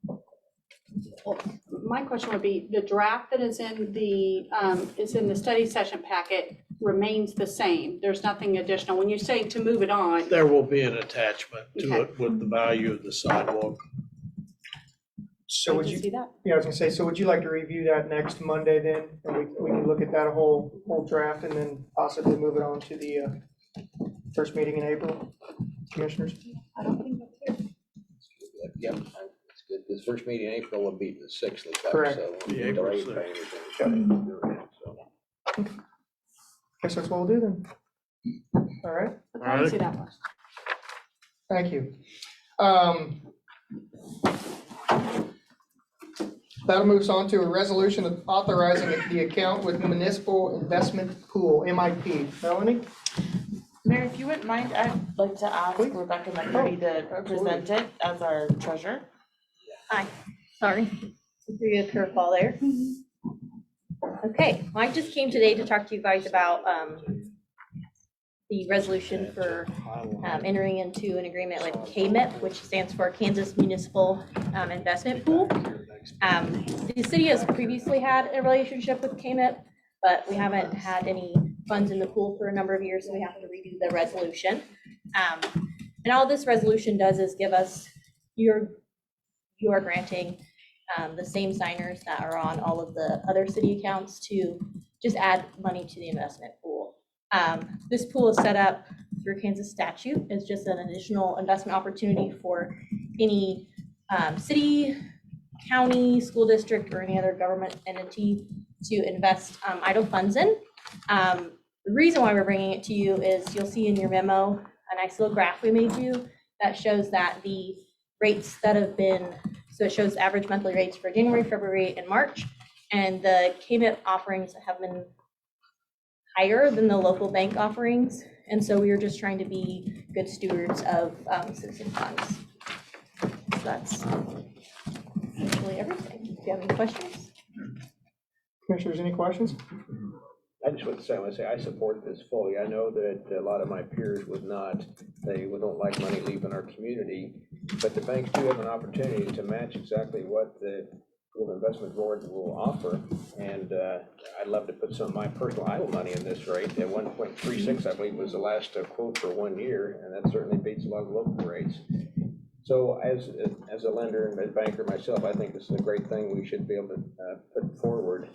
My question would be, the draft that is in the study session packet remains the same. There's nothing additional. When you say to move it on, There will be an attachment to Okay. it with the value of the sidewalk. So I would can you, see that. yeah, I was gonna say, so would you like to review that next Monday then? And we can look at that whole draft and then possibly move it on to the first meeting in April, commissioners? I don't think that's it. Yep, it's good. This first meeting in April will be the 6th, looks like, Correct. so. The April delayed 6th. by anything. So. Guess that's what we'll do then. All right, I can see that one. thank you. That'll move us on to a resolution of authorizing the account with Municipal Investment Pool, MIP. Melanie? Mayor, if you wouldn't mind, I'd like to ask Please. Rebecca McCurdy to present it as our treasurer. Hi, sorry, threw you a curveball there. Okay, well, I just came today to talk to you guys about the resolution for entering into an agreement with KMP, which stands for Kansas Municipal Investment Pool. The city has previously had a relationship with KMP, but we haven't had any funds in the pool for a number of years, so we have to redo the resolution. And all this resolution does is give us, you are granting the same signers that are on all of the other city accounts to just add money to the investment pool. This pool is set up through Kansas statute. It's just an additional investment opportunity for any city, county, school district, or any other government entity to invest idle funds in. The reason why we're bringing it to you is you'll see in your memo a nice little graph we made you that shows that the rates that have been, so it shows average monthly rates for January, February, and March, and the KMP offerings have been higher than the local bank offerings, and so we were just trying to be good stewards of citizen funds. So that's actually everything. Do you have any questions? Commissioners, any questions? I just want to say, I support this fully. I know that a lot of my peers would not. They don't like money leaving our community, but the banks do have an opportunity to match exactly what the Investment Board will offer. And I'd love to put some of my personal idle money in this rate. At 1.36, I believe, was the last quote for 1 year, and that certainly beats a lot of local rates. So as a lender and a banker myself, I think this is a great thing we should be able to put forward.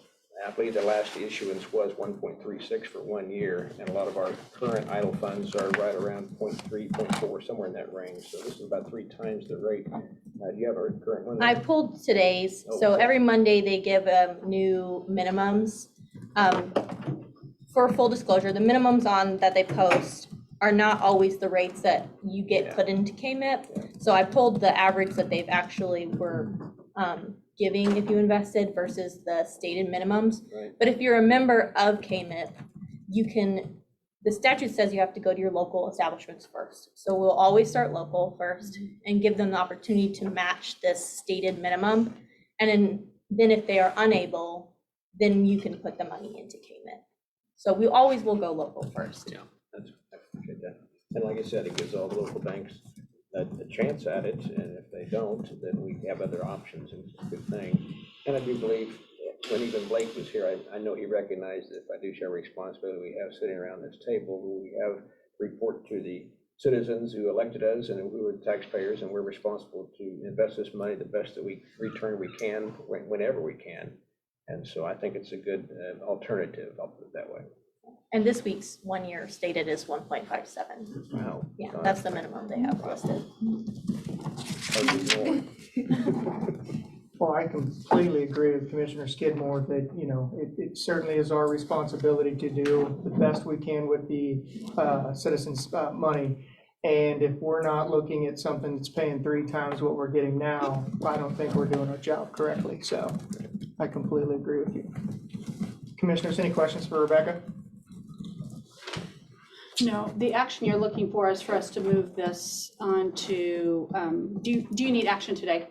I believe the last issuance was 1.36 for 1 year, and a lot of our current idle funds are right around 0.3, 0.4, somewhere in that range. So this is about 3 times the rate. Do you have a current one? I pulled today's, Oh, so okay. every Monday they give new minimums. For full disclosure, the minimums on that they post are not always the rates that you get put into KMIP. So I pulled the average that they've actually were giving if you invested versus the stated minimums. Right. But if you're a member of KMIP, the statute says you have to go to your local establishments first. So we'll always start local first and give them the opportunity to match this stated minimum. And then if they are unable, then you can put the money into KMIP. So we always will go local first. Yeah, I appreciate that. And like I said, it gives all the local banks a chance at it, and if they don't, then we have other options, and it's a good thing. And I do believe, when even Blake was here, I know he recognized that fiduciary responsibility we have sitting around this table. We have to report to the citizens who elected us and who are taxpayers, and we're responsible to invest this money the best that we return we can, whenever we can. And so I think it's a good alternative, I'll put it that way. And this week's 1 year stated is 1.57. Wow. Yeah, that's the minimum they have listed. Well, I completely agree with Commissioner Skidmore that, it certainly is our responsibility to do the best we can with the citizens' money. And if we're not looking at something that's paying 3 times what we're getting now, I don't think we're doing our job correctly. So I completely agree with you. Commissioners, any questions for Rebecca? No, the action you're looking for is for us to move this on to, do you need action today?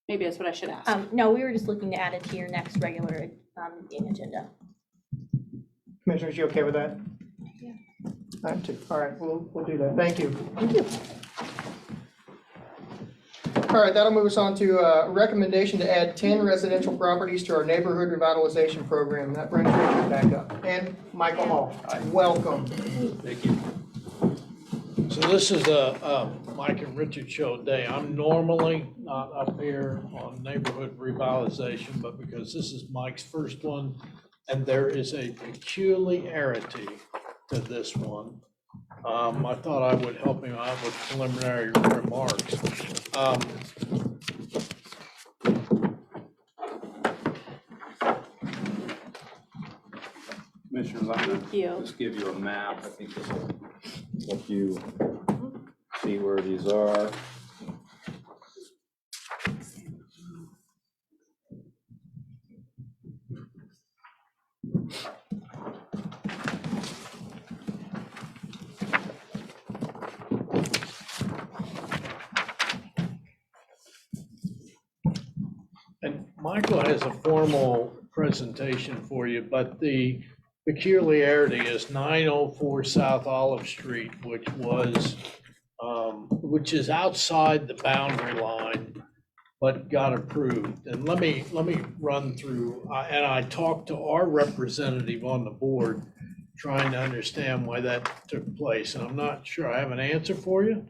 Maybe that's what I should ask. No, we were just looking to add it to your next regular meeting agenda. Commissioners, you okay with that? Yeah. I am too. All right, we'll do that. Thank you. Thank you. All right, that'll move us on to a recommendation to add 10 residential properties to our neighborhood revitalization program. That brings Richard back up. And Michael Hall, welcome. Thank you. So this is a Mike and Richard show day. I'm normally not up here on neighborhood revitalization, but because this is Mike's first one, and there is a peculiarity to this one, I thought I would help him out with preliminary remarks. Commissioners, I'm Thank you. gonna just give you a map. I think this will help you see where these are. And Michael has a formal presentation for you, but the peculiarity is 904 South Olive Street, which is outside the boundary line, but got approved. And let me run through, and I talked to our representative on the board, trying to understand why that took place. And I'm not sure I have an answer for you.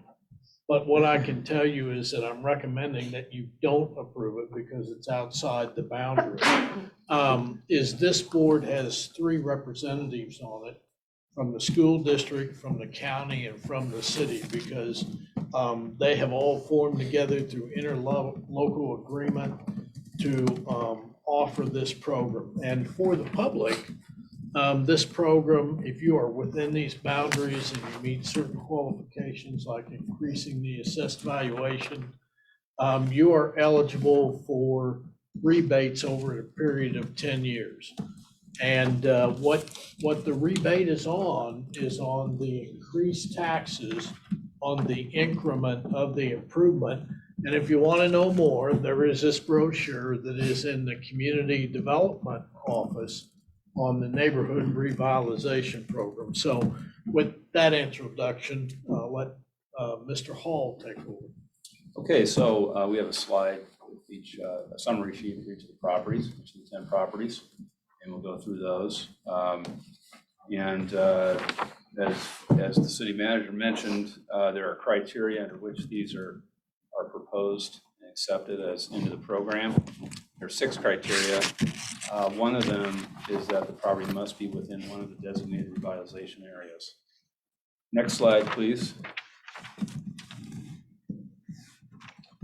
But what I can tell you is that I'm recommending that you don't approve it because it's outside the boundary. Is this board has 3 representatives on it, from the school district, from the county, and from the city, because they have all formed together through interlocal agreement to offer this program. And for the public, this program, if you are within these boundaries and you meet certain qualifications like increasing the assessed valuation, you are eligible for rebates over a period of 10 years. And what the rebate is on the increased taxes on the increment of the improvement. And if you want to know more, there is this brochure that is in the Community Development Office on the Neighborhood Revitalization Program. So with that introduction, let Mr. Hall take over. Okay, so we have a slide each, a summary sheet for each of the properties, each of the 10 properties, and we'll go through those. And as the city manager mentioned, there are criteria under which these are proposed and accepted as into the program. There are 6 criteria. One of them is that the property must be within one of the designated revitalization areas. Next slide, please.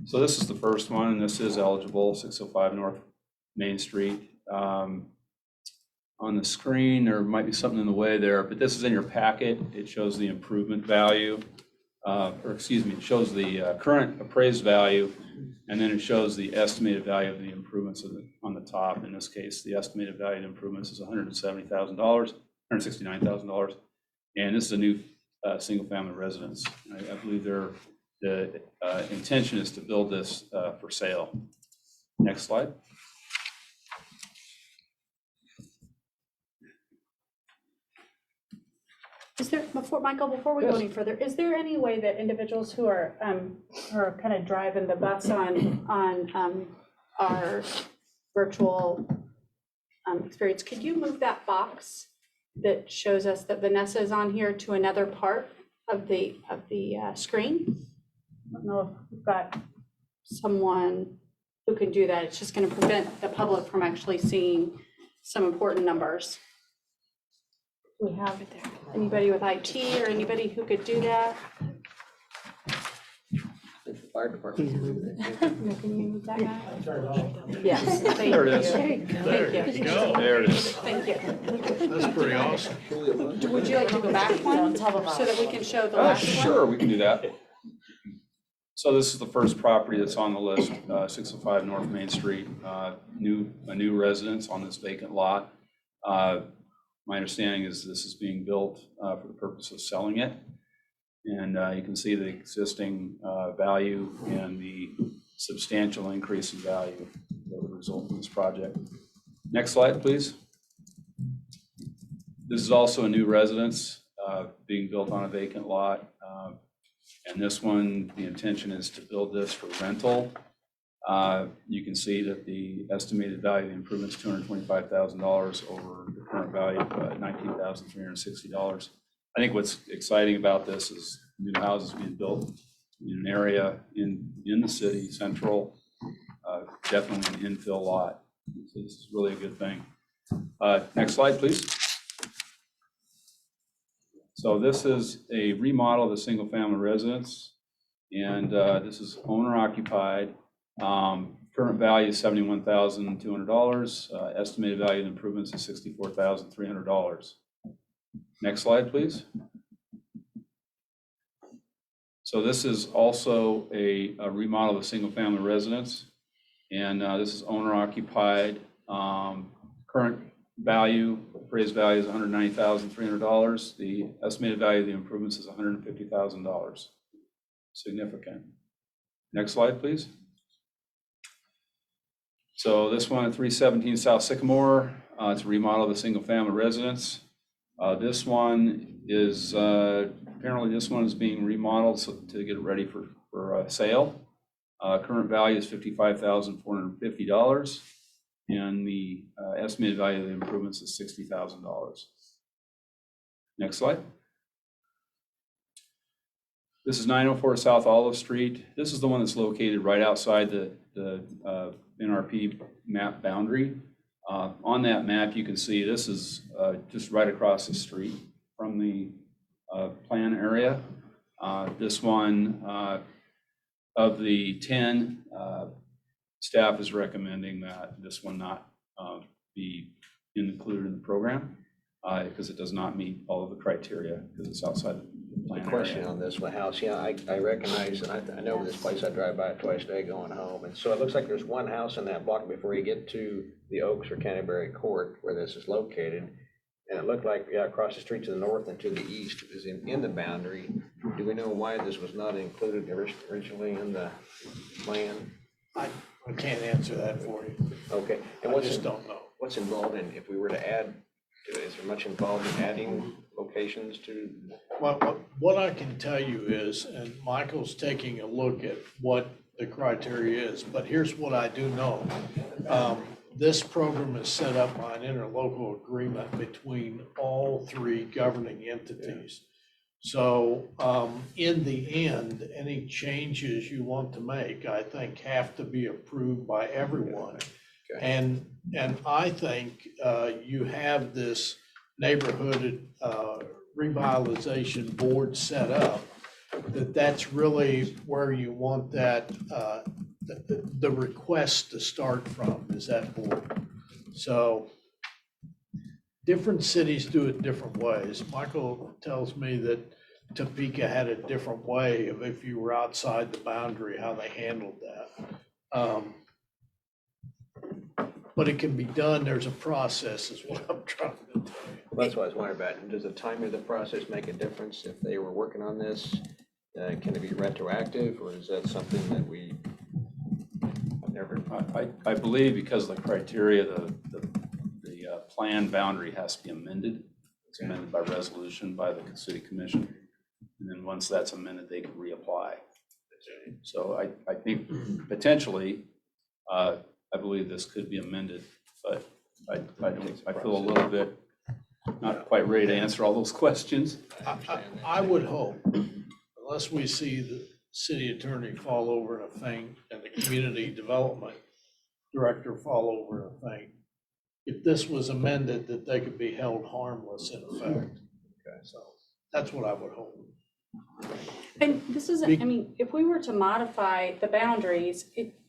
So this is the first one, and this is eligible, 605 North Main Street. On the screen, there might be something in the way there, but this is in your packet. It shows the improvement value, it shows the current appraised value, and then it shows the estimated value of the improvements on the top. In this case, the estimated value of the improvements is $170,000, $169,000, and this is a new single-family residence. I believe the intention is to build this for sale. Next slide. Is there, before we go any further, is there any way that individuals who are kind of driving the bus on our virtual experience, could you move that box that shows us that Vanessa is on here to another part of the screen? I don't know if we've got someone who can do that. It's just going to prevent the public from actually seeing some important numbers. We have anybody with IT or anybody who could do that? Fire department. Can you move that guy? Yes. Thank There it is. you. There Thank you you. go. There it is. Thank you. That's pretty awesome. Would you like to go back one so that we can show the last one? Sure, we can do that. So this is the first property that's on the list, 605 North Main Street, a new residence on this vacant lot. My understanding is this is being built for the purpose of selling it. And you can see the existing value and the substantial increase in value that would result from this project. Next slide, please. This is also a new residence being built on a vacant lot. And this one, the intention is to build this for rental. You can see that the estimated value of the improvement is $225,000 over the current value of $19,360. I think what's exciting about this is new houses being built in an area in the city, central, definitely an infill lot. So this is really a good thing. Next slide, please. So this is a remodel of the single-family residence, and this is owner-occupied. Current value is $71,200. Estimated value of the improvements is $64,300. Next slide, please. So this is also a remodel of a single-family residence, and this is owner-occupied. Current value, appraised value is $190,300. The estimated value of the improvements is $150,000. Significant. Next slide, please. So this one at 317 South Sycamore, it's a remodel of a single-family residence. This one is, apparently this one is being remodeled to get it ready for sale. Current value is $55,450, and the estimated value of the improvements is $60,000. Next slide. This is 904 South Olive Street. This is the one that's located right outside the NRP map boundary. On that map, you can see this is just right across the street from the plan area. This one, of the 10, staff is recommending that this one not be included in the program because it does not meet all of the criteria because it's outside the plan area. Question on this one house, yeah, I recognize, and I know this place, I drive by it twice a day going home, and so it looks like there's one house in that block before you get to the Oaks or Canterbury Court where this is located, and it looked like, yeah, across the street to the north and to the east is in the boundary. Do we know why this was not included originally in the plan? I can't answer that for you. Okay, and I what's just don't know. what's involved in, if we were to add to it, is there much involved in adding locations to? Well, what I can tell you is, and Michael's taking a look at what the criteria is, but here's what I do know. This program is set up by an interlocal agreement between all three governing entities. So, in the end, any changes you want to make, I think, have to be approved by everyone. Okay. And I think, you have this neighborhood, revitalization board set up, that's really where you want that, the request to start from, is that board. So different cities do it different ways. Michael tells me that Topeka had a different way of if you were outside the boundary, how they handled that. But it can be done, there's a process is what I'm trying to tell you. Well, that's what I was wondering about. Does the timing of the process make a difference if they were working on this? Can it be retroactive, or is that something that we have never? I believe because of the criteria, the plan boundary has to be amended. It's amended by resolution by the city commission. And then once that's amended, they can reapply. So I think potentially, I believe this could be amended, but I feel a little bit not quite ready to answer all those questions. I would hope, unless we see the city attorney fall over in a thing and the community development director fall over in a thing, if this was amended, that they could be held harmless in effect. Okay, so that's what I would hope. And this isn't, I mean, if we were to modify the boundaries,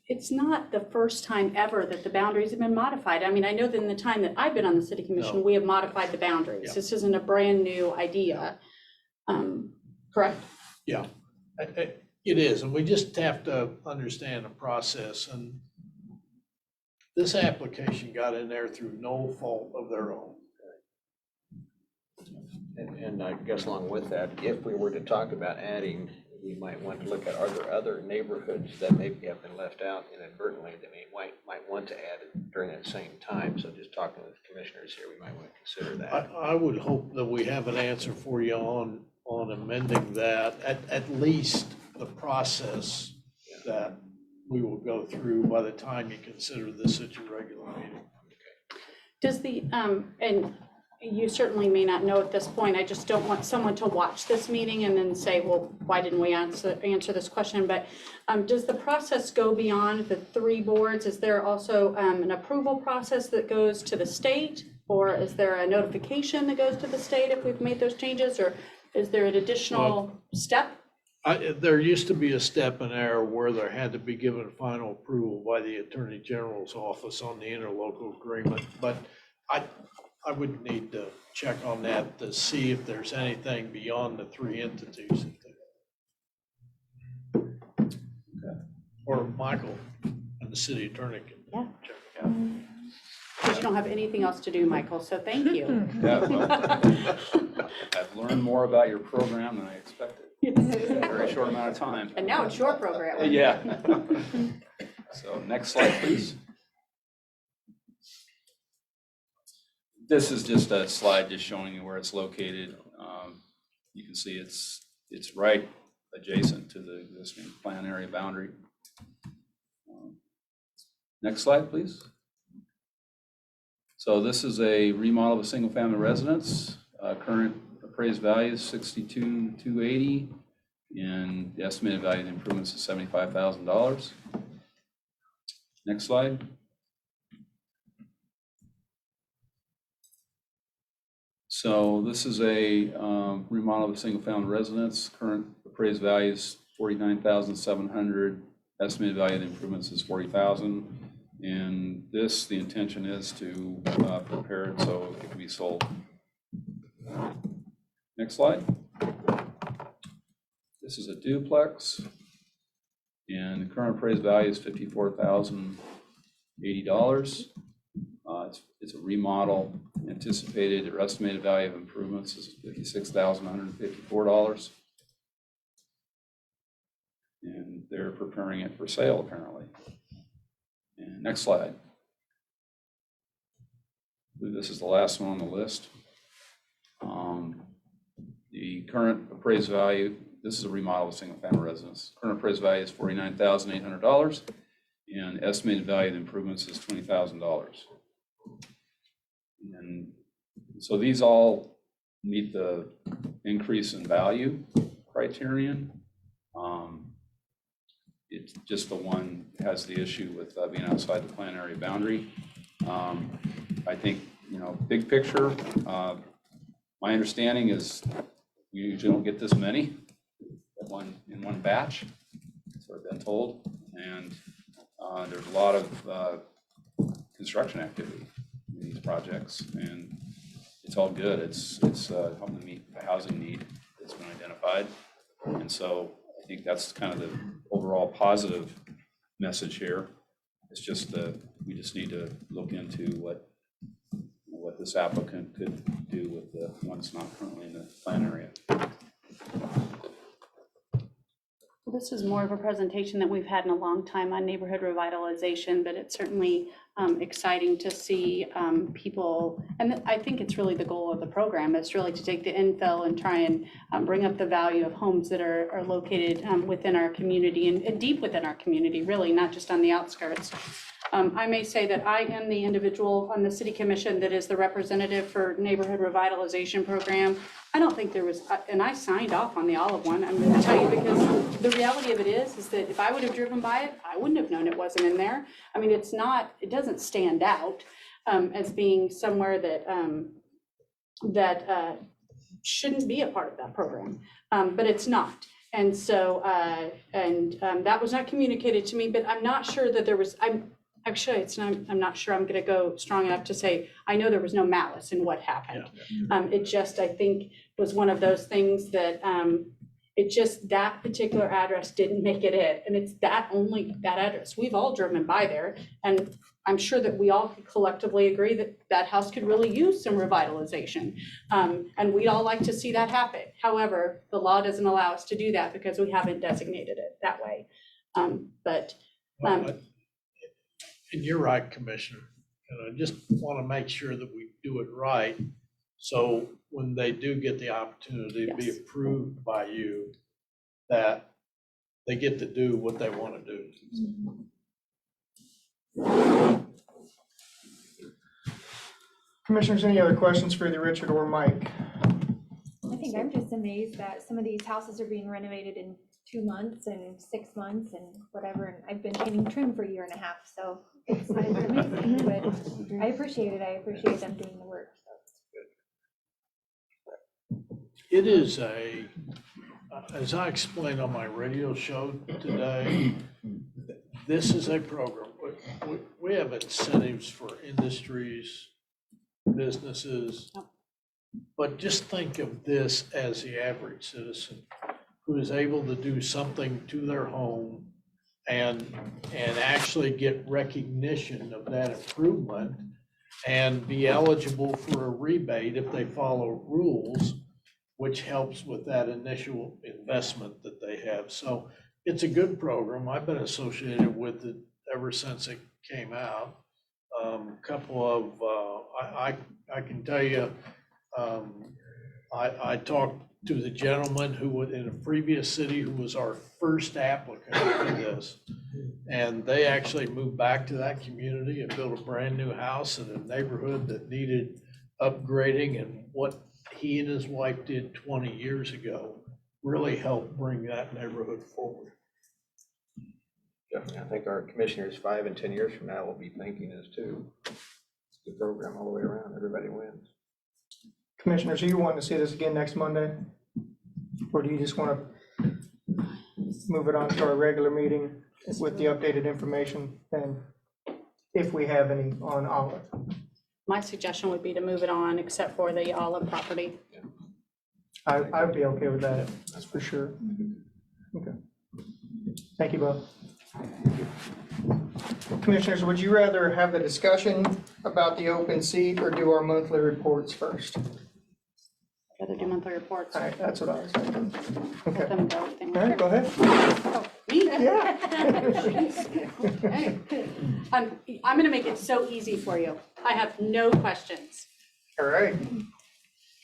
it's not the first time ever that the boundaries have been modified. I mean, I know that in the time that I've been on the city commission, No. we have modified the boundaries. Yeah. This isn't a brand new idea. Correct? Yeah, it is, and we just have to understand the process, and this application got in there through no fault of their own. And I guess along with that, if we were to talk about adding, we might want to look at, are there other neighborhoods that maybe have been left out inadvertently that we might want to add it during that same time? So just talking with the commissioners here, we might want to consider that. I would hope that we have an answer for you on amending that, at least the process that we will go through by the time you consider this at your regular meeting. Does the, and you certainly may not know at this point, I just don't want someone to watch this meeting and then say, well, why didn't we answer this question? But does the process go beyond the three boards? Is there also an approval process that goes to the state? Or is there a notification that goes to the state if we've made those changes? Or is there an additional step? There used to be a step in there where there had to be given final approval by the Attorney General's office on the interlocal agreement, but I would need to check on that to see if there's anything beyond the three entities. Or Michael and the city attorney can check it out. Because you don't have anything else to do, Michael, so thank you. Yeah, well, I've learned more about your program than I expected in a very short amount of time. And now it's your program. Yeah. So next slide, please. This is just a slide just showing you where it's located. You can see it's right adjacent to the existing plan area boundary. Next slide, please. So this is a remodel of a single family residence. Current appraised value is $62,280, and the estimated value of the improvements is $75,000. Next slide. So this is a remodel of a single family residence. Current appraised value is $49,700. Estimated value of the improvements is $40,000. And this, the intention is to prepare it so it can be sold. Next slide. This is a duplex, and the current appraised value is $54,080. It's a remodel. Anticipated or estimated value of improvements is $56,154. And they're preparing it for sale, apparently. And next slide. I believe this is the last one on the list. The current appraised value this is a remodel of a single-family residence. Current appraised value is $49,800, and estimated value of the improvements is $20,000. And so these all meet the increase in value criterion. It's just the one has the issue with being outside the plan area boundary. I think, big picture, my understanding is we usually don't get this many in one batch, that's what I've been told. And there's a lot of construction activity in these projects, and it's all good. It's helping to meet the housing need that's been identified. And so I think that's kind of the overall positive message here. It's just that we just need to look into what this applicant could do with the ones not currently in the plan area. Well, this is more of a presentation that we've had in a long time on neighborhood revitalization, but it's certainly exciting to see people, and I think it's really the goal of the program, is really to take the infill and try and bring up the value of homes that are located within our community and deep within our community, really, not just on the outskirts. I may say that I am the individual on the city commission that is the representative for neighborhood revitalization program. I don't think there was, and I signed off on the olive one, I'm gonna tell you, because the reality of it is that if I would have driven by it, I wouldn't have known it wasn't in there. I mean, it doesn't stand out as being somewhere that shouldn't be a part of that program, but it's not. And so, that was not communicated to me, but I'm not sure that there was, I'm not sure I'm gonna go strong enough to say, I know there was no malice in what happened. It just, I think, was one of those things that, that particular address didn't make it in, and it's that address. We've all driven by there, and I'm sure that we all could collectively agree that that house could really use some revitalization. And we'd all like to see that happen. However, the law doesn't allow us to do that because we haven't designated it that way. And you're right, Commissioner, and I just want to make sure that we do it right. So when they do get the opportunity to be Yes. approved by you, that they get to do what they want to do. Commissioners, any other questions for either Richard or Mike? I think I'm just amazed that some of these houses are being renovated in 2 months and 6 months and whatever, and I've been painting trim for a year and a half, so it's amazing, but I appreciate it, I appreciate them doing the work, so. It is as I explained on my radio show today, this is a program. We have incentives for industries, businesses, but just think of this as the average citizen who is able to do something to their home and actually get recognition of that improvement and be eligible for a rebate if they follow rules, which helps with that initial investment that they have. So it's a good program. I've been associated with it ever since it came out. I can tell you, I talked to the gentleman who was in a previous city who was our first applicant for this. And they actually moved back to that community and built a brand new house in a neighborhood that needed upgrading, and what he and his wife did 20 years ago really helped bring that neighborhood forward. Definitely. I think our commissioners 5 and 10 years from now will be thanking us too. It's a good program all the way around. Everybody wins. Commissioners, are you wanting to see this again next Monday? Or do you just want to move it on to our regular meeting with the updated information, and if we have any on Olive? My suggestion would be to move it on, except for the Olive property. I would be okay with that, that's for sure. Okay. Thank you both. Commissioners, would you rather have the discussion about the open seat or do our monthly reports first? Rather do monthly reports. All right, that's what I was thinking. Let Okay, them go. all right, go ahead. Oh, me? Yeah. Hey, I'm gonna make it so easy for you. I have no questions. All right.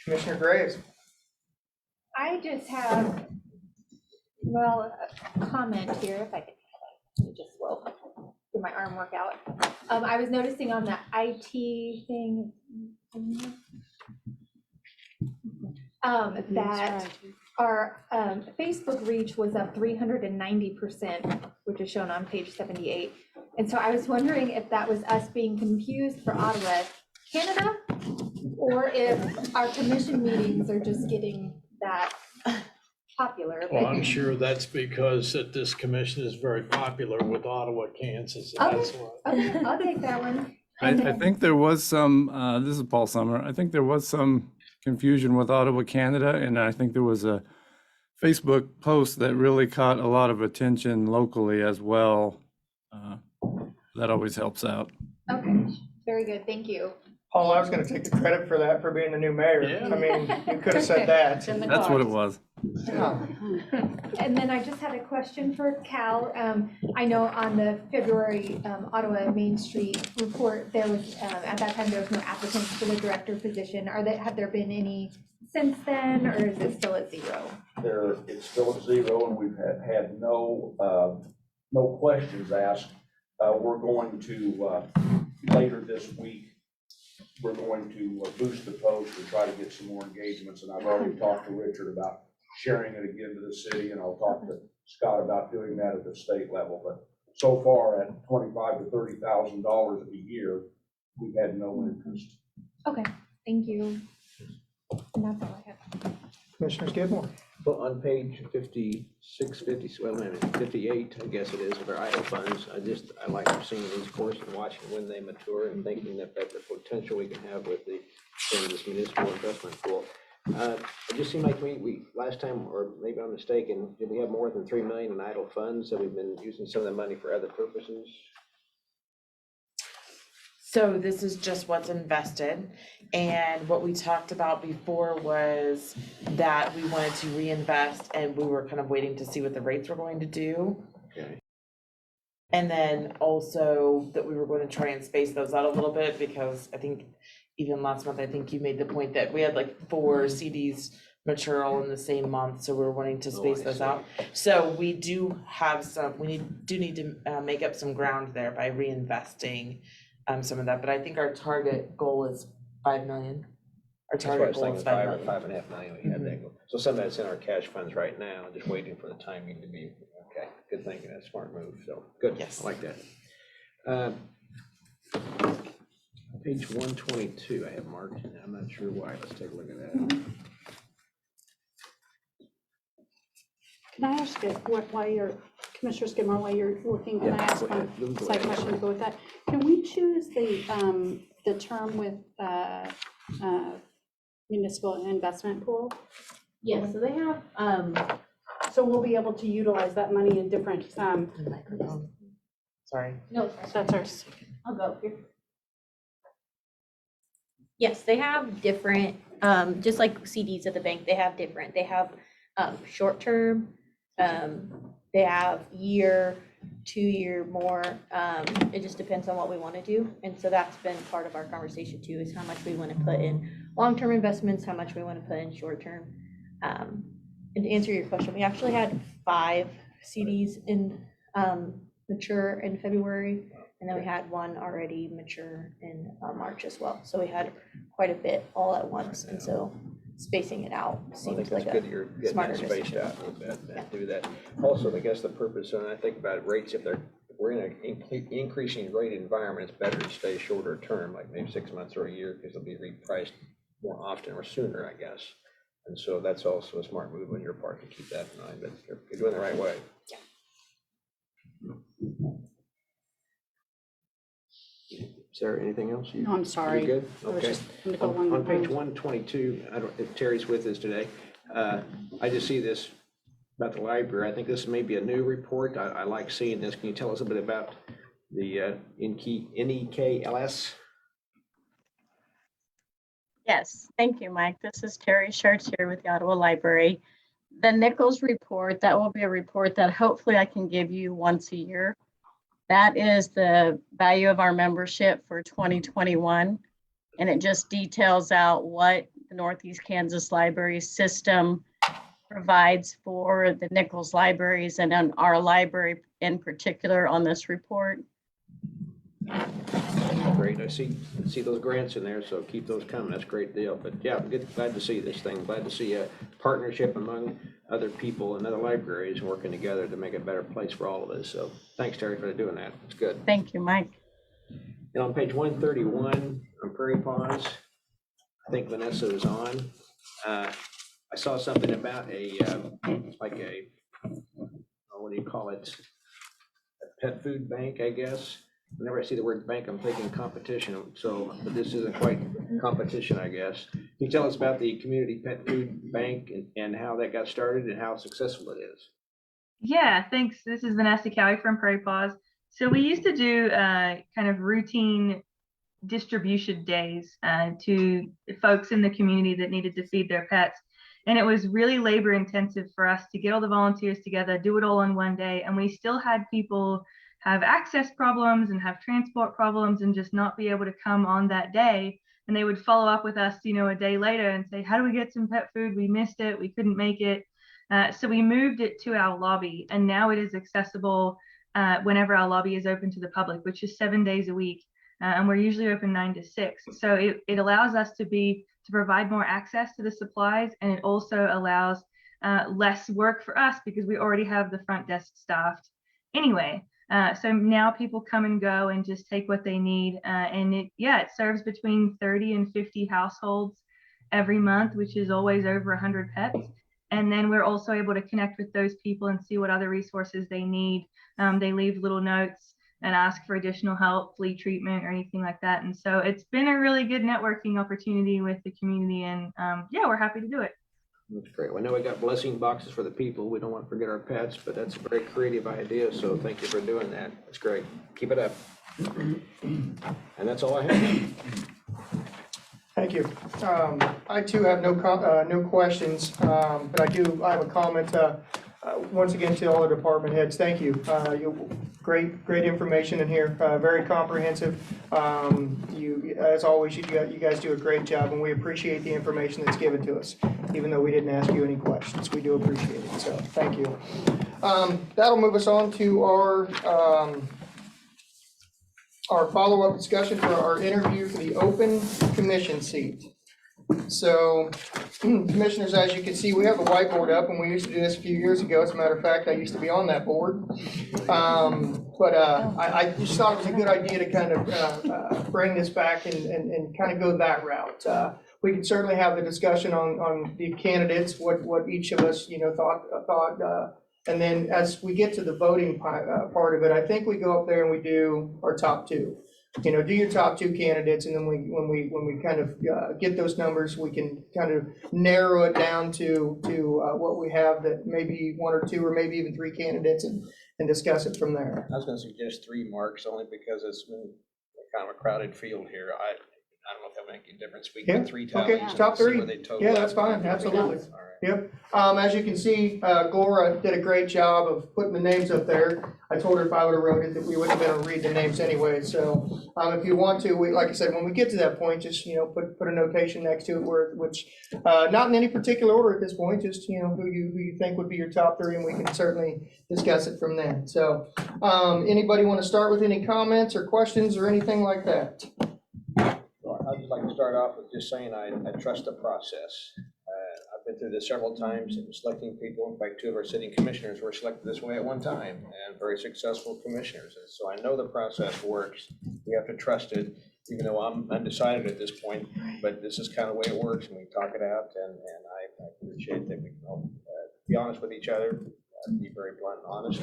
Commissioner Graves. I just have Well, a comment here, if I could, let me just, well, do my arm workout. I was noticing on the IT thing, that our Facebook reach was up 390%, which is shown on page 78. And so I was wondering if that was us being confused for Ottawa, Canada, or if our commission meetings are just getting that popular. Well, I'm sure that's because that this commission is very popular with Ottawa, Kansas, and that's why. Okay, I'll take that one. I think there was some, this is Paul Summer, I think there was some confusion with Ottawa, Canada, and I think there was a Facebook post that really caught a lot of attention locally as well. That always helps out. Okay, very good, thank you. Paul, I was gonna take the credit for that, for being the new mayor. Yeah. I mean, you could have said that. It's in the That's what it cards. was. Yeah. And then I just had a question for Cal. I know on the February Ottawa Main Street report, there was, at that time, there was no applicants for the director position. Have there been any since then, or is it still at zero? It's still at zero, and we've had no questions asked. We're going to, later this week, we're going to boost the post and try to get some more engagements, and I've already talked to Richard about sharing it again to the city, and I'll talk to Scott about doing that at the state level. But so far, at $25,000 to $30,000 a year, we've had no interest. Okay, thank you. And that's all I have. Commissioner Skidmore. Well, on page 56, 50, well, wait a minute, 58, I guess it is, of our idle funds, I like seeing these courses and watching when they mature and thinking that the potential we can have with this municipal investment pool. It just seemed like we, last time, or maybe I'm mistaken, did we have more than 3 million in idle funds that we've been using some of the money for other purposes? So this is just what's invested. And what we talked about before was that we wanted to reinvest and we were kind of waiting to see what the rates were going to do. Okay. And then also that we were going to try and space those out a little bit because I think even last month, I think you made the point that we had like 4 CDs mature all in the same month. So we're wanting to space those out. So we do have some, we need to make up some ground there by reinvesting some of that, but I think our target goal is 5 million. Our That's why I target was goal thinking is 5 5 or million. 5.5 million we had that goal. So some of that's in our cash funds right now, just waiting for the timing to be, okay, good thinking, that's a smart move, so, good, Yes. I like that. Page 122 I have marked, and I'm not sure why, let's take a look at that. Can I ask you, why you're, Commissioner Skidmore, while you're looking, can I ask go one ahead. Go side ahead. question to go with that? Can we choose the term with municipal investment pool? Yes, so they have, So we'll be able to utilize that money in different, Sorry. no, that's ours. I'll go up here. Yes, they have different, just like CDs at the bank, they have different, they have short-term, they have year, 2-year more, it just depends on what we want to do. And so that's been part of our conversation too, is how much we want to put in long-term investments, how much we want to put in short-term. And to answer your question, we actually had 5 CDs in mature in February, and then we had 1 already mature in March as well. So we had quite a bit all at once, and so spacing it out I think seems that's like good, a you're getting smarter that spaced decision. out a little bit, and do that. Also, I guess the purpose, and I think about rates, if we're in an increasing rate environment, it's better to stay shorter term, like maybe 6 months or a year, because they'll be repriced more often or sooner, I guess. And so that's also a smart move on your part to keep that in mind, but you're doing it the right way. Is there anything else? No, I'm sorry. You're good? I was Okay. just gonna go along On the page lines. 122, I don't, if Terry's with us today, I just see this about the library. I think this may be a new report. I like seeing this. Can you tell us a bit about the NEKLS? Yes, thank you, Mike. This is Terry Chartier with the Ottawa Library. The Nichols report, that will be a report that hopefully I can give you once a year. That is the value of our membership for 2021. And it just details out what the Northeast Kansas Library System provides for the Nichols libraries and on our library in particular on this report. Great, I see those grants in there, so keep those coming, that's a great deal. But yeah, glad to see this thing, glad to see a partnership among other people and other libraries working together to make a better place for all of us. So thanks, Terry, for doing that, it's good. Thank you, Mike. And on page 131, on Prairie Paws, I think Vanessa is on. I saw something about like a, what do you call it? A pet food bank, I guess. Whenever I see the word bank, I'm thinking competition, so, but this isn't quite competition, I guess. Can you tell us about the community pet food bank and how that got started and how successful it is? Yeah, thanks. This is Vanessa Cowie from Prairie Paws. So we used to do kind of routine distribution days to folks in the community that needed to feed their pets. And it was really labor intensive for us to get all the volunteers together, do it all in one day. And we still had people have access problems and have transport problems and just not be able to come on that day. And they would follow up with us, a day later and say, how do we get some pet food? We missed it. We couldn't make it. So we moved it to our lobby, and now it is accessible whenever our lobby is open to the public, which is 7 days a week. And we're usually open 9 to 6. So it allows us to provide more access to the supplies, and it also allows less work for us because we already have the front desk staffed anyway. So now people come and go and just take what they need. And it serves between 30 and 50 households every month, which is always over 100 pets. And then we're also able to connect with those people and see what other resources they need. They leave little notes and ask for additional help, flea treatment or anything like that. And so it's been a really good networking opportunity with the community, and we're happy to do it. That's great. Well, I know we got blessing boxes for the people. We don't want to forget our pets, but that's a very creative idea. So thank you for doing that. That's great. Keep it up. And that's all I have. Thank you. I too have no questions, but I have a comment, once again to all the department heads. Thank you. Great information in here, very comprehensive. As always, you guys do a great job, and we appreciate the information that's given to us, even though we didn't ask you any questions. We do appreciate it, so thank you. That'll move us on to our follow-up discussion for our interview for the open commission seat. So, commissioners, as you can see, we have a whiteboard up, and we used to do this a few years ago. As a matter of fact, I used to be on that board. I just thought it was a good idea to kind of bring this back and kind of go that route. We can certainly have the discussion on the candidates, what each of us, thought. And then as we get to the voting part of it, I think we go up there and we do our top two. Do your top two candidates, and then when we kind of get those numbers, we can kind of narrow it down to what we have, that maybe one or two or maybe even three candidates, and discuss it from there. I was going to suggest 3 marks only because it's been kind of a crowded field here. I don't know if that'll make a difference. We Yeah, get 3 tallies. okay, and top see 3. where they total Yeah, out. that's fine, absolutely. All right. Yep. As you can see, Glora did a great job of putting the names up there. I told her if I would have wrote it that we wouldn't have been able to read the names anyway. So if you want to, like I said, when we get to that point, just put a notation next to it, which not in any particular order at this point, just who you think would be your top 3, and we can certainly discuss it from there. So anybody want to start with any comments or questions or anything like that? Well, I'd just like to start off with just saying I trust the process. I've been through this several times in selecting people. In fact, 2 of our sitting commissioners were selected this way at one time, and very successful commissioners. And so I know the process works. We have to trust it, even though I'm undecided at this point. But this is kind of the way it works, and we talk it out. And I appreciate that we can all be honest with each other, be very blunt and honest,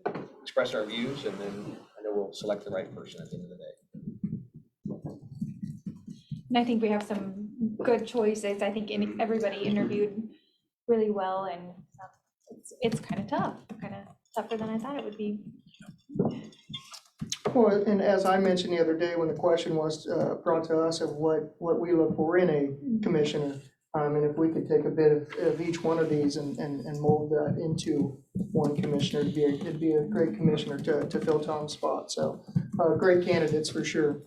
and express our views. And then I know we'll select the right person at the end of the day. And I think we have some good choices. I think everybody interviewed really well, and it's kind of tough, kind of tougher than I thought it would be. Well, and as I mentioned the other day when the question was brought to us of what we look for in a commissioner, and if we could take a bit of each one of these and mold that into one commissioner, it'd be a great commissioner to fill Tom's spot. So great candidates for sure.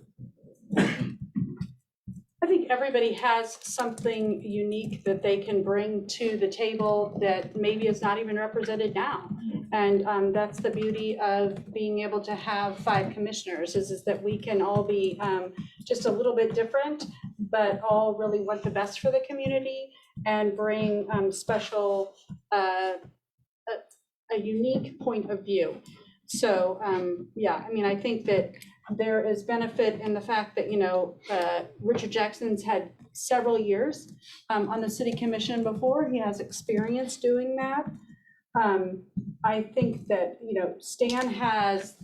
I think everybody has something unique that they can bring to the table that maybe is not even represented now. And that's the beauty of being able to have 5 commissioners, is that we can all be just a little bit different, but all really want the best for the community and bring special, a unique point of view. So, yeah, I mean, I think that there is benefit in the fact that, Richard Jackson's had several years on the city commission before. He has experience doing that. I think that, Stan has,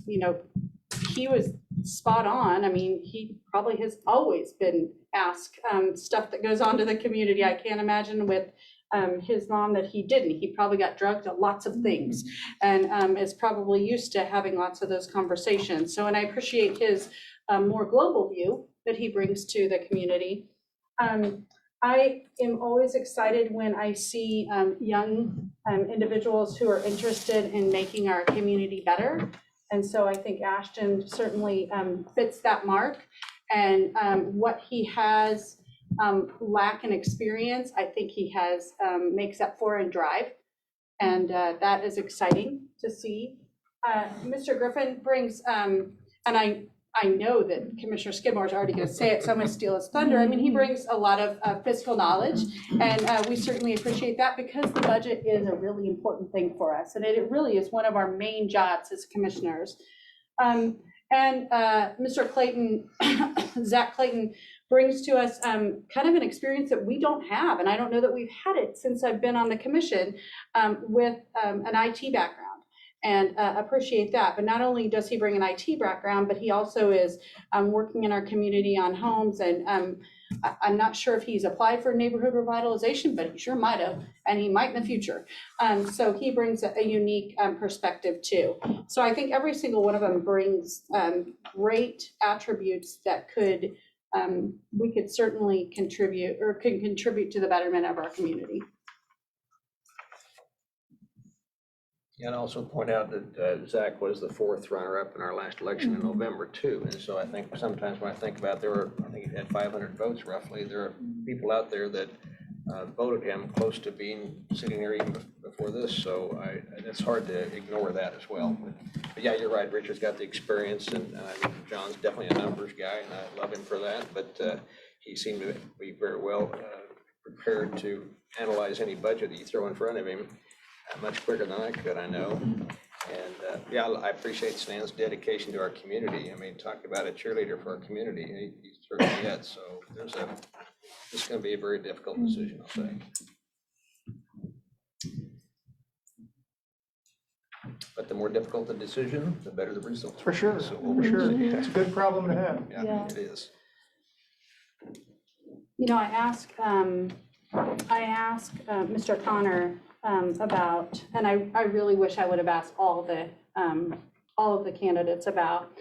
he was spot on. I mean, he probably has always been asked stuff that goes on to the community. I can't imagine with his mom that he didn't. He probably got drugged to lots of things and is probably used to having lots of those conversations. So, and I appreciate his more global view that he brings to the community. I am always excited when I see young individuals who are interested in making our community better. And so I think Ashton certainly fits that mark. And what he has lack in experience, I think he has makes up for in drive. And that is exciting to see. Mr. Griffin brings, and I know that Commissioner Skidmore is already going to say it, so I'm going to steal his thunder. I mean, he brings a lot of fiscal knowledge, and we certainly appreciate that because the budget is a really important thing for us, and it really is one of our main jobs as commissioners. And Mr. Clayton, Zach Clayton, brings to us kind of an experience that we don't have, and I don't know that we've had it since I've been on the commission with an IT background. And appreciate that. But not only does he bring an IT background, but he also is working in our community on homes. And I'm not sure if he's applied for neighborhood revitalization, but he sure might have, and he might in the future. So he brings a unique perspective too. So I think every single one of them brings great attributes that could, we could certainly contribute or can contribute to the betterment of our community. And also point out that Zach was the 4th runner-up in our last election in November too. And so I think sometimes when I think about I think he had 500 votes roughly. There are people out there that voted him close to being sitting there even before this. So it's hard to ignore that as well. But yeah, you're right. Richard's got the experience, and I think John's definitely a numbers guy, and I love him for that. But he seemed to be very well prepared to analyze any budget that you throw in front of him. Much quicker than I could, I know. And yeah, I appreciate Stan's dedication to our community. I mean, talk about a cheerleader for our community. He's certainly it. So this is going to be a very difficult decision, I'll say. But the more difficult the decision, the better the results. For sure, So for sure. It's a good problem to have. Yeah, it is. I asked Mr. Connor about, and I really wish I would have asked all of the candidates about,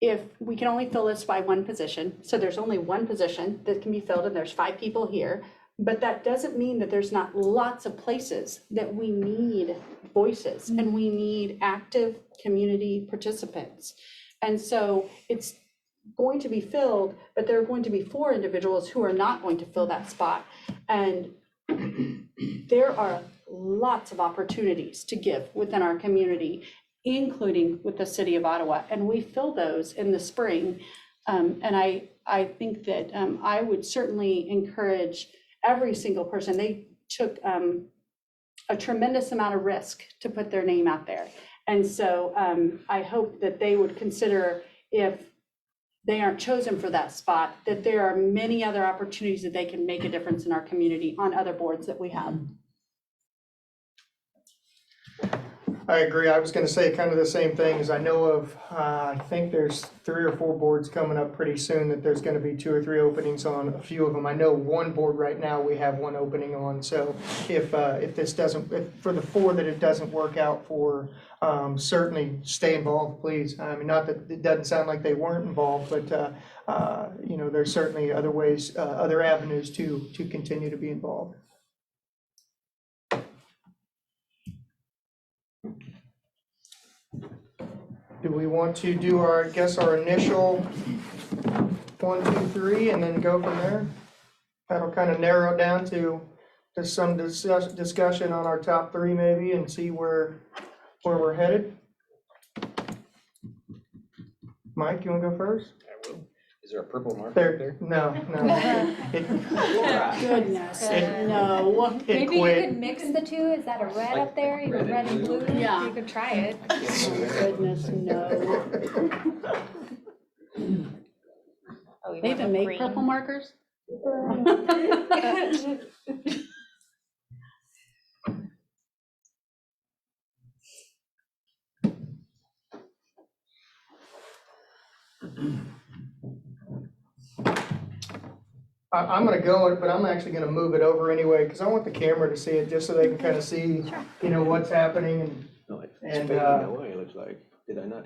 if we can only fill this by one position, so there's only one position that can be filled and there's 5 people here, but that doesn't mean that there's not lots of places that we need voices and we need active community participants. And so it's going to be filled, but there are going to be 4 individuals who are not going to fill that spot. And there are lots of opportunities to give within our community, including with the city of Ottawa, and we fill those in the spring. And I think that I would certainly encourage every single person. They took a tremendous amount of risk to put their name out there. And so I hope that they would consider, if they aren't chosen for that spot, that there are many other opportunities that they can make a difference in our community on other boards that we have. I agree. I was going to say kind of the same thing. As I know of, I think there's 3 or 4 boards coming up pretty soon that there's going to be 2 or 3 openings on a few of them. I know one board right now we have 1 opening on. So if this doesn't, for the 4 that it doesn't work out for, certainly stay involved, please. I mean, not that it doesn't sound like they weren't involved, but there's certainly other ways, other avenues to continue to be involved. Do we want to do our initial 1, 2, 3, and then go from there. That'll kind of narrow it down to some discussion on our top 3 maybe, and see where we're headed. Mike, you wanna go first? I will. Is there a purple mark There, no. It Goodness, It- no. Maybe you quit. could mix the two, is that a red up there, you got red and blue? Yeah. You could try it. Goodness, no. Oh, you They want even the make green? purple markers? I'm gonna go, but I'm actually gonna move it over anyway, because I want the camera to see it, just so they can kind of see, what's happening, and No, it's And, fading away, it looks like. Did I not?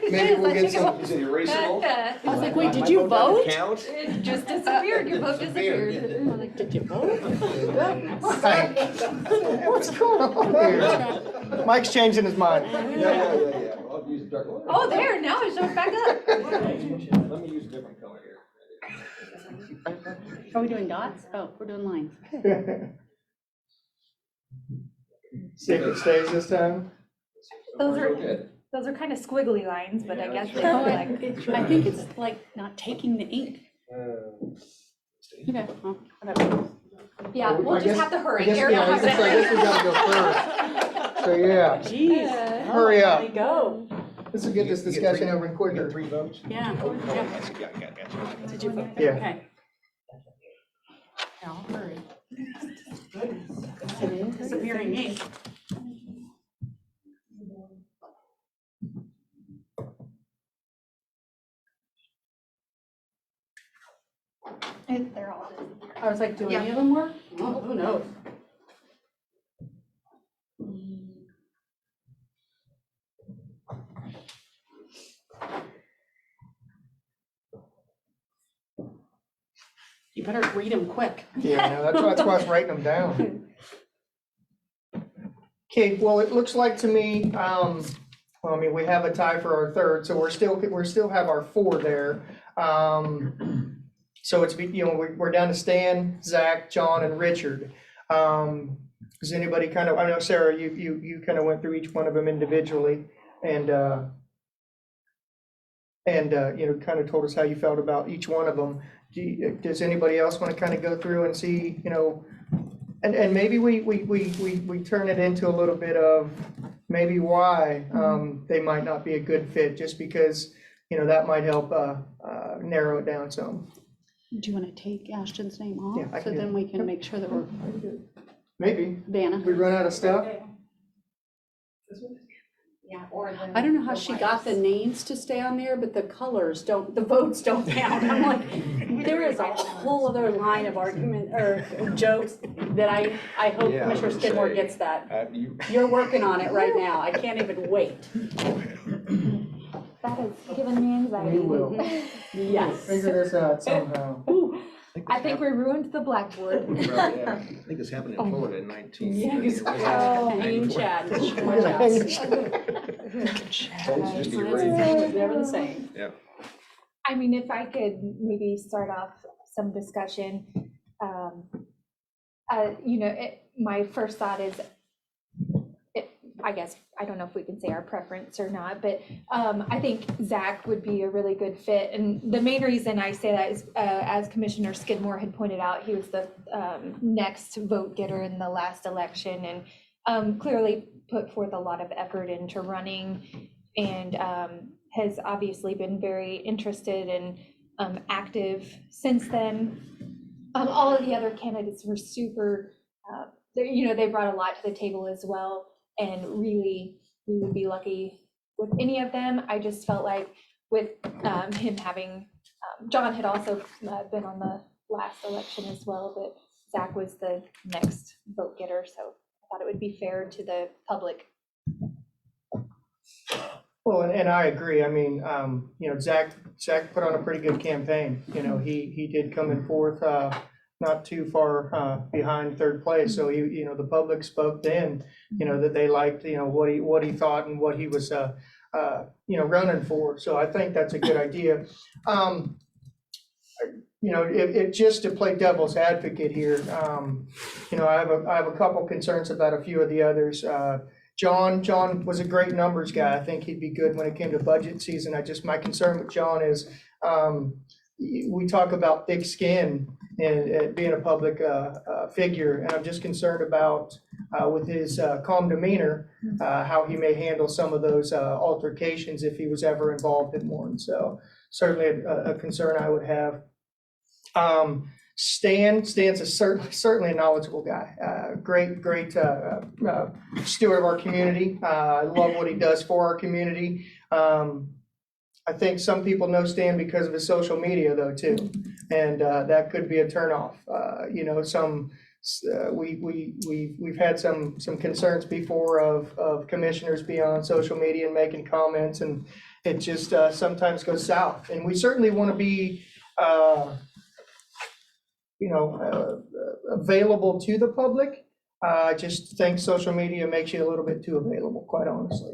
maybe we'll get some. Is it erasable? I was like, wait, did My you vote doesn't vote? count? It just disappeared, your vote disappeared. I'm like, did you vote? What's going on here? Mike's changing his mind. Yeah. I'll use a dark one. Oh, there, now it shows back up. Let me use a different color here. Are we doing dots? Oh, we're doing lines. See if it stays this time. Those are, Good. those are kind of squiggly lines, but I guess they Oh, look like. I think it's like not taking the ink. Okay, well, whatever. Yeah, I we'll guess- just have to I hurry. guess, Ariel yeah, I has guess to we gotta go first. So, yeah, Jeez. Hurry Oh, up. let me go. this will get this You get discussion three- over You got quicker. 3 votes? Yeah. Yeah. Did you vote? Yeah. Okay. I'll hurry. Goodness. Disappearing ink. They're all busy. I was like, do any of them work? Oh, who knows? You better read them quick. Yeah, no, that's why I was writing them down. Okay, well, it looks like to me, well, I mean, we have a tie for our third, so we're still have our 4 there. So it's, we're down to Stan, Zach, John, and Richard. Does anybody kind of, I know Sarah, you kind of went through each one of them individually, and kind of told us how you felt about each one of them. Does anybody else want to kind of go through and see, and maybe we turn it into a little bit of maybe why they might not be a good fit, just because, that might help narrow it down some. Do you want to take Ashton's name off? Yeah, I So can do then that. we can make sure that we're, Maybe. Vanna. We run out of stuff? Yeah, or the. I don't know how she got the names to stay on there, but the colors don't, the votes don't count. I'm like, there is a whole other line of argument or jokes that I hope Yeah, I Commissioner would Skidmore say, gets that. You You're working on it right now. I can't even wait. That has given me anxiety. We will. Yes. Figure this out somehow. I think we ruined the blackboard. Well, yeah, I think this happened in Florida in 19. Hanging Chad. More chats. Just be ready. It's never the same. I mean, if I could maybe start off some discussion, my first thought is, I guess, I don't know if we can say our preference or not, but I think Zach would be a really good fit. And the main reason I say that is, as Commissioner Skidmore had pointed out, he was the next vote getter in the last election, and clearly put forth a lot of effort into running, and has obviously been very interested and active since then. All of the other candidates were super, they brought a lot to the table as well, and really, we would be lucky with any of them. I just felt like with him having, John had also been on the last election as well, but Zach was the next vote getter, so I thought it would be fair to the public. Well, and I agree. I mean, Zach put on a pretty good campaign. He did come in fourth, not too far behind third place. So the public spoke then, that they liked, what he thought and what he was, running for. So I think that's a good idea. you know, just to play devil's advocate here, you know, I have a couple concerns about a few of the others. John was a great numbers guy. I think he'd be good when it came to budget season. My concern with John is, we talk about thick skin and being a public figure, and I'm just concerned about, with his calm demeanor, how he may handle some of those altercations if he was ever involved in one. So certainly a concern I would have. Stan's certainly a knowledgeable guy, great steward of our community. I love what he does for our community. I think some people know Stan because of his social media though too, and that could be a turnoff. You know, we've had some concerns before of commissioners being on social media and making comments, and it just sometimes goes south. And we certainly want to be you know, available to the public. I just think social media makes you a little bit too available, quite honestly.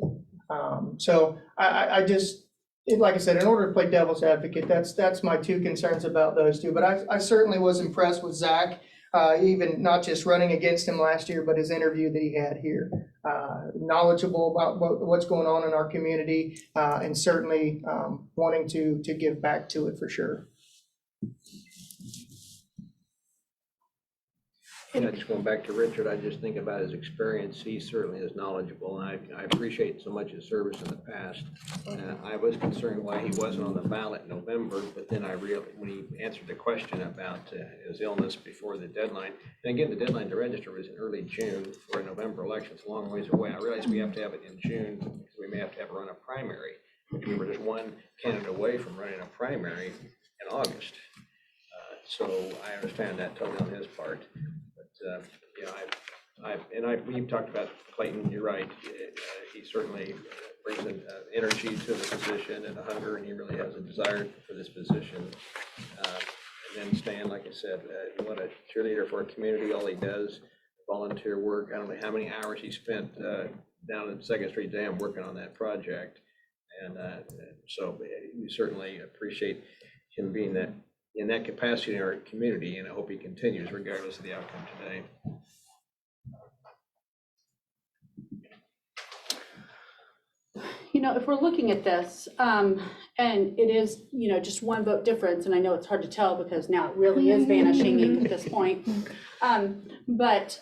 So I just, like I said, in order to play devil's advocate, that's my two concerns about those two. But I certainly was impressed with Zach, even not just running against him last year, but his interview that he had here. Knowledgeable about what's going on in our community, and certainly wanting to give back to it for sure. Yeah, just going back to Richard, I just think about his experience. He certainly is knowledgeable, and I appreciate so much his service in the past. I was concerned why he wasn't on the ballot in November, but then when he answered the question about his illness before the deadline, and again, the deadline to register was in early June for a November election. It's a long ways away. I realize we have to have it in June because we may have to run a primary. We were just one candidate away from running a primary in August. So I understand that totally on his part. You know, we've talked about Clayton, you're right. He certainly brings an energy to the position and a hunger, and he really has a desire for this position. And then Stan, like I said, what a cheerleader for our community. All he does, volunteer work. I don't know how many hours he spent down at Second Street Dam working on that project. And so we certainly appreciate him being in that capacity in our community, and I hope he continues regardless of the outcome today. You know, if we're looking at this, and it is, you know, just one vote difference, and I know it's hard to tell because now it really is vanishing ink at this point. But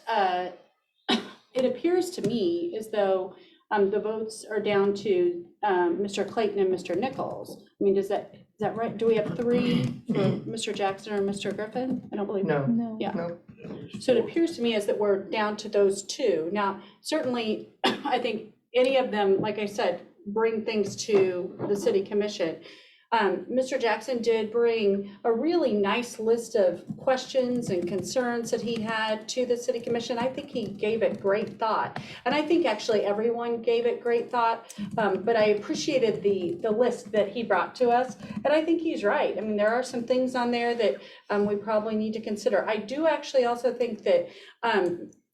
it appears to me as though the votes are down to Mr. Clayton and Mr. Nichols. I mean, is that right? Do we have 3 for Mr. Jackson or Mr. Griffin? I don't believe. No. Yeah. No. So it appears to me as that we're down to those 2. Now, certainly, I think any of them, like I said, bring things to the city commission. Mr. Jackson did bring a really nice list of questions and concerns that he had to the city commission. I think he gave it great thought. And I think actually everyone gave it great thought, but I appreciated the list that he brought to us. And I think he's right. I mean, there are some things on there that we probably need to consider. I do actually also think that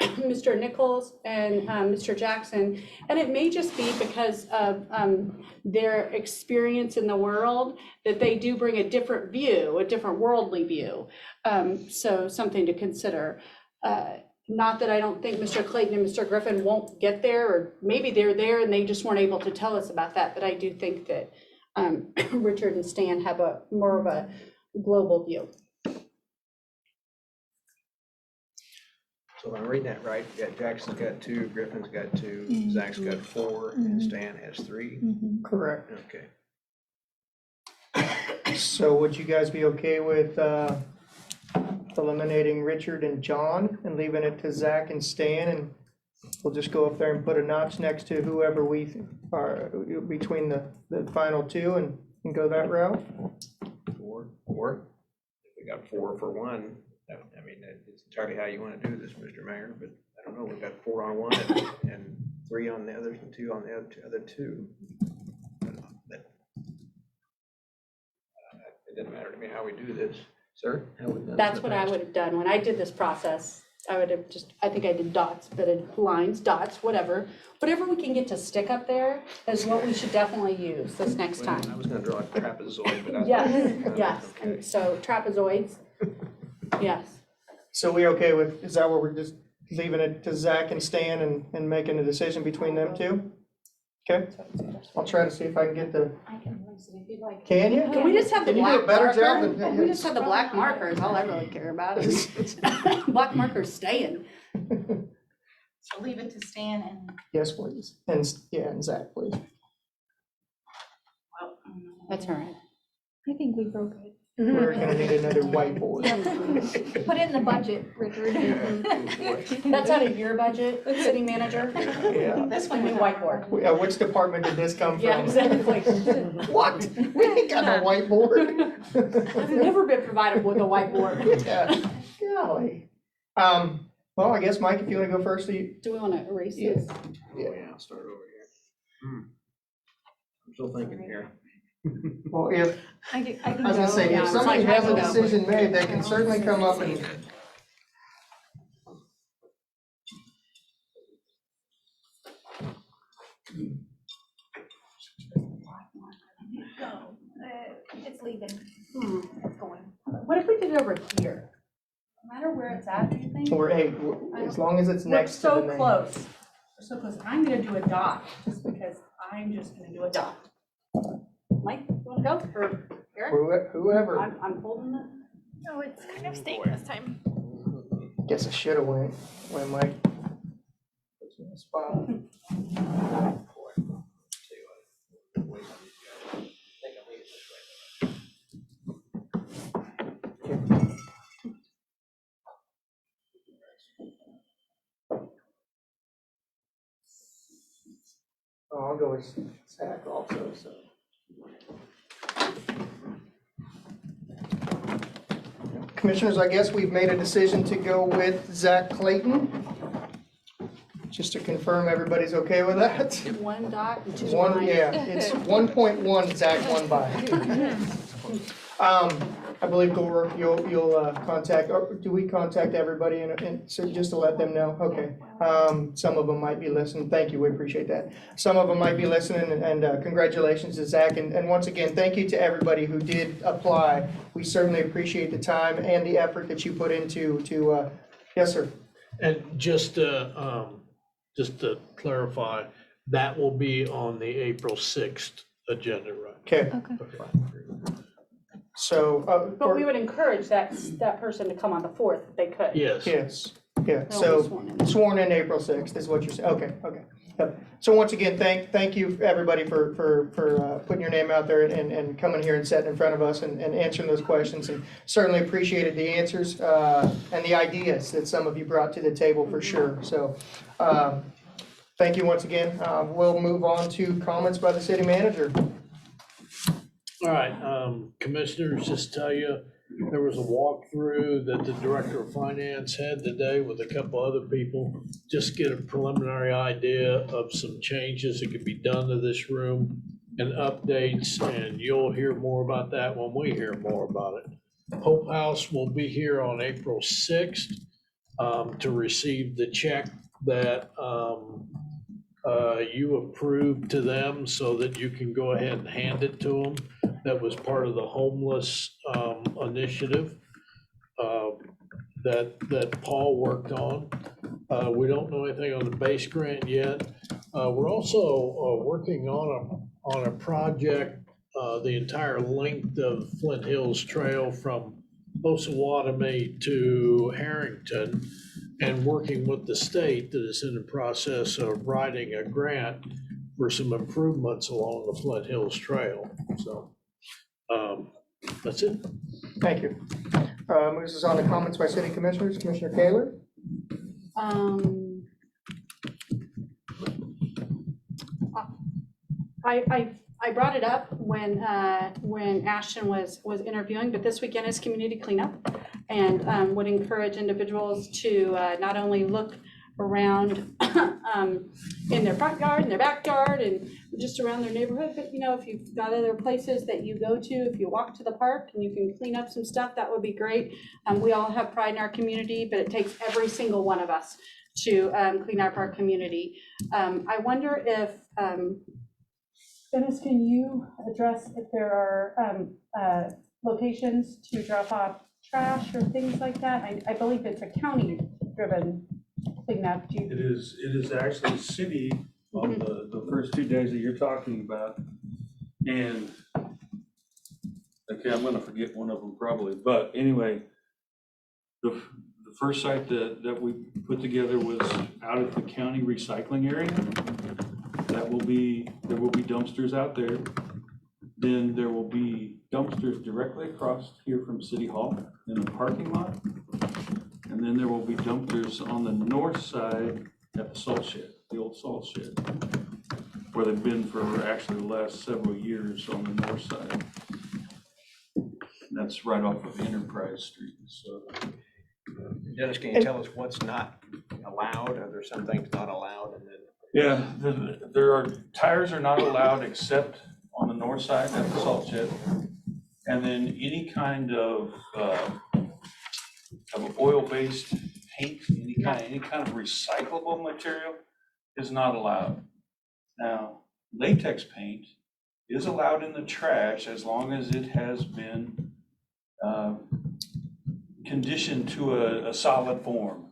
Mr. Nichols and Mr. Jackson, and it may just be because of their experience in the world, that they do bring a different view, a different worldly view. So something to consider. Not that I don't think Mr. Clayton and Mr. Griffin won't get there, or maybe they're there and they just weren't able to tell us about that, but I do think that Richard and Stan have more of a global view. So if I'm reading that right, Jackson's got 2, Griffin's got 2, Zach's got 4, and Stan has 3. Correct. Okay. So would you guys be okay with eliminating Richard and John and leaving it to Zach and Stan? And we'll just go up there and put a notch next to whoever we are between the final 2 and go that route? 4. If we got 4 for 1, I mean, it's entirely how you want to do this, Mr. Mayor, but I don't know, we've got 4 on 1 and 3 on the others and 2 on the other 2. It doesn't matter to me how we do this. Sir? That's what I would have done when I did this process. I would have just, I think I did dots, but lines, dots, whatever. Whatever we can get to stick up there is what we should definitely use this next I time. was gonna draw a trapezoid, but I. Yes, yes, Okay. and so trapezoids, yes. So we okay with, is that what we're just leaving it to Zach and Stan and making a decision between them two? Okay, I'll try to see if I can get the, I can listen if you'd like. can you? Can we just have the Can you do a black better marker? job than- We just have the black marker is all I really care about. Black marker's staying. So leave it to Stan and. Yes, please. And, yeah, and Zach, please. That's all right. I think we broke it. We're gonna need another whiteboard. Put it in the budget, Richard. That's out of your budget, city manager? Yeah. That's my new whiteboard. Which department did this come from? Yeah, exactly. What? We ain't got no whiteboard. I've never been provided with a whiteboard. Yeah, golly. Well, I guess, Mike, if you wanna go first, you, Do we want to erase Yeah. this? Oh, yeah, I'll start over here. I'm still thinking here. well, if, I can I was gonna say, Yeah, if it's somebody like has a I can go. decision made, they can certainly come up and. It's leaving. Hmm. It's going. What if we did it over here? No matter where it's at, do you think? Or, hey, as long as it's We're next to the so name. close. We're so close. I'm gonna do a dot, just because I'm just gonna do a dot. Mike, you wanna go, or Eric? Whoever, I'm holding it. No, it's kind of staying this time. guess I should've went Mike. Puts me in a spot. Oh, I'll go with Zach also, so. Commissioners, I guess we've made a decision to go with Zach Clayton. Just to confirm everybody's okay with that? One dot and two One, lines. yeah, it's 1.1 Zach won by. I believe Gore, you'll contact, or do we contact everybody and so just to let them know? Okay. Some of them might be listening. Thank you, we appreciate that. Some of them might be listening and congratulations to Zach. And once again, thank you to everybody who did apply. We certainly appreciate the time and the effort that you put into, yes, sir. And just to clarify, that will be on the April 6th agenda, right? Okay, Okay. so. But we would encourage that person to come on the 4th if they could. Yes. Yes, yeah, They'll be so sworn in. sworn in April 6th is what you're saying, okay. Yep. So once again, thank you, everybody, for putting your name out there and coming here and sitting in front of us and answering those questions, and certainly appreciated the answers and the ideas that some of you brought to the table for sure, so thank you once again. We'll move on to comments by the city manager. All right, commissioners, just tell you, there was a walkthrough that the director of finance had today with a couple other people. Just get a preliminary idea of some changes that could be done to this room and updates, and you'll hear more about that when we hear more about it. Hope House will be here on April 6th to receive the check that you approved to them so that you can go ahead and hand it to them. That was part of the homeless initiative that Paul worked on. We don't know anything on the base grant yet. We're also working on a project, the entire length of Flint Hills Trail from Osawatomie to Harrington, and working with the state that is in the process of writing a grant for some improvements along the Flint Hills Trail. So that's it. Thank you. Moves us on to comments by city commissioners. Commissioner Kaler? I brought it up when Ashton was interviewing, but this weekend is community cleanup, and would encourage individuals to not only look around in their front yard, in their backyard, and just around their neighborhood. But, you know, if you've got other places that you go to, if you walk to the park and you can clean up some stuff, that would be great. We all have pride in our community, but it takes every single one of us to clean up our community. I wonder if, Dennis, can you address if there are locations to drop off trash or things like that? I believe it's a county-driven cleanup. Do you? It is actually city on the first 2 days that you're talking about. And, okay, I'm gonna forget one of them probably, but anyway, the first site that we put together was out at the county recycling area. There will be dumpsters out there. Then there will be dumpsters directly across here from City Hall in the parking lot. And then there will be dumpsters on the north side at the salt shed, the old salt shed, where they've been for actually the last several years on the north side. And that's right off of Enterprise Street, so. Dennis, can you tell us what's not allowed? Are there some things not allowed? And then Yeah, tires are not allowed except on the north side at the salt shed. And then any kind of oil-based paint, any kind of recyclable material is not allowed. Now, latex paint is allowed in the trash as long as it has been conditioned to a solid form.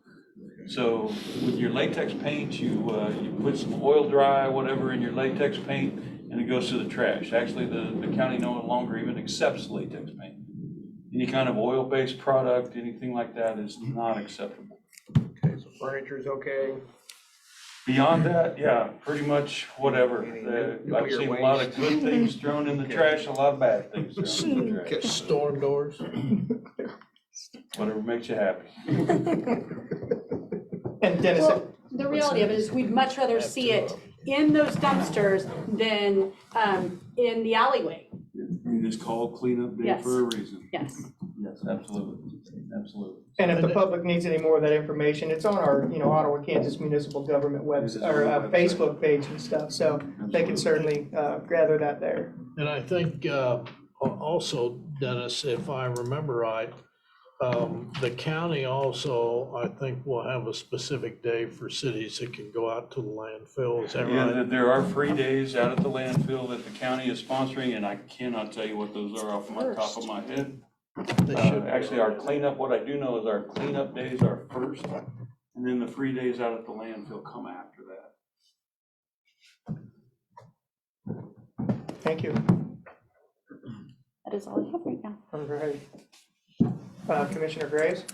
So with your latex paint, you put some oil dry, whatever, in your latex paint, and it goes to the trash. Actually, the county no longer even accepts latex paint. Any kind of oil-based product, anything like that is not acceptable. okay, so furniture's okay. Beyond that, yeah, pretty much whatever. I've nuclear seen a lot of waste. good things thrown in the trash, a lot of bad things thrown in the trash. Storm doors. Whatever makes you happy. And Dennis, Well, the reality of it is we'd much rather see it in those dumpsters than in the alleyway. It is called cleanup day Yes. for a reason. Yes. Yes, absolutely, absolutely. and if the public needs any more of that information, it's on our, Ottawa, Kansas Municipal Government website, or Facebook page and stuff, so they can certainly gather that there. And I think also, Dennis, if I remember right, the county also, I think, will have a specific day for cities that can go out to the landfill. Is that Yeah, right? there are free days out at the landfill that the county is sponsoring, and I cannot tell you what those are off my top of my head. They should. Actually, our cleanup, what I do know is our cleanup days are first, and then the free days out at the landfill come after that. Thank you. That is all I have right now. All right. Commissioner Graves?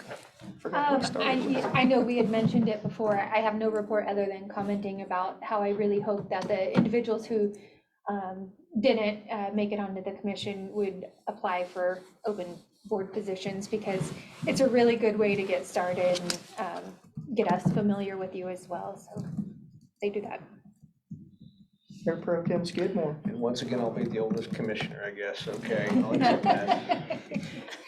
Forgot where we started. I know we had mentioned it before. I have no report other than commenting about how I really hope that the individuals who didn't make it onto the commission would apply for open board positions, because it's a really good way to get started and get us familiar with you as well. So they do that. Mayor Pro Tem Skidmore. And once again, I'll be the oldest commissioner, I guess, okay? I'll accept that.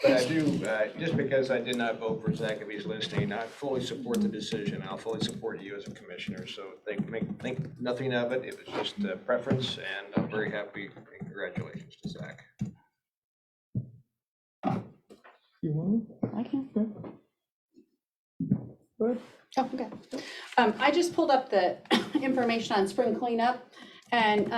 But I do, just because I did not vote for Zach, if he's listening, I fully support the decision. I'll fully support you as a commissioner, so think nothing of it. It was just a preference, and I'm very happy. Congratulations to Zach. You want? I can. Good. Oh, okay. I just pulled up the information on spring cleanup, and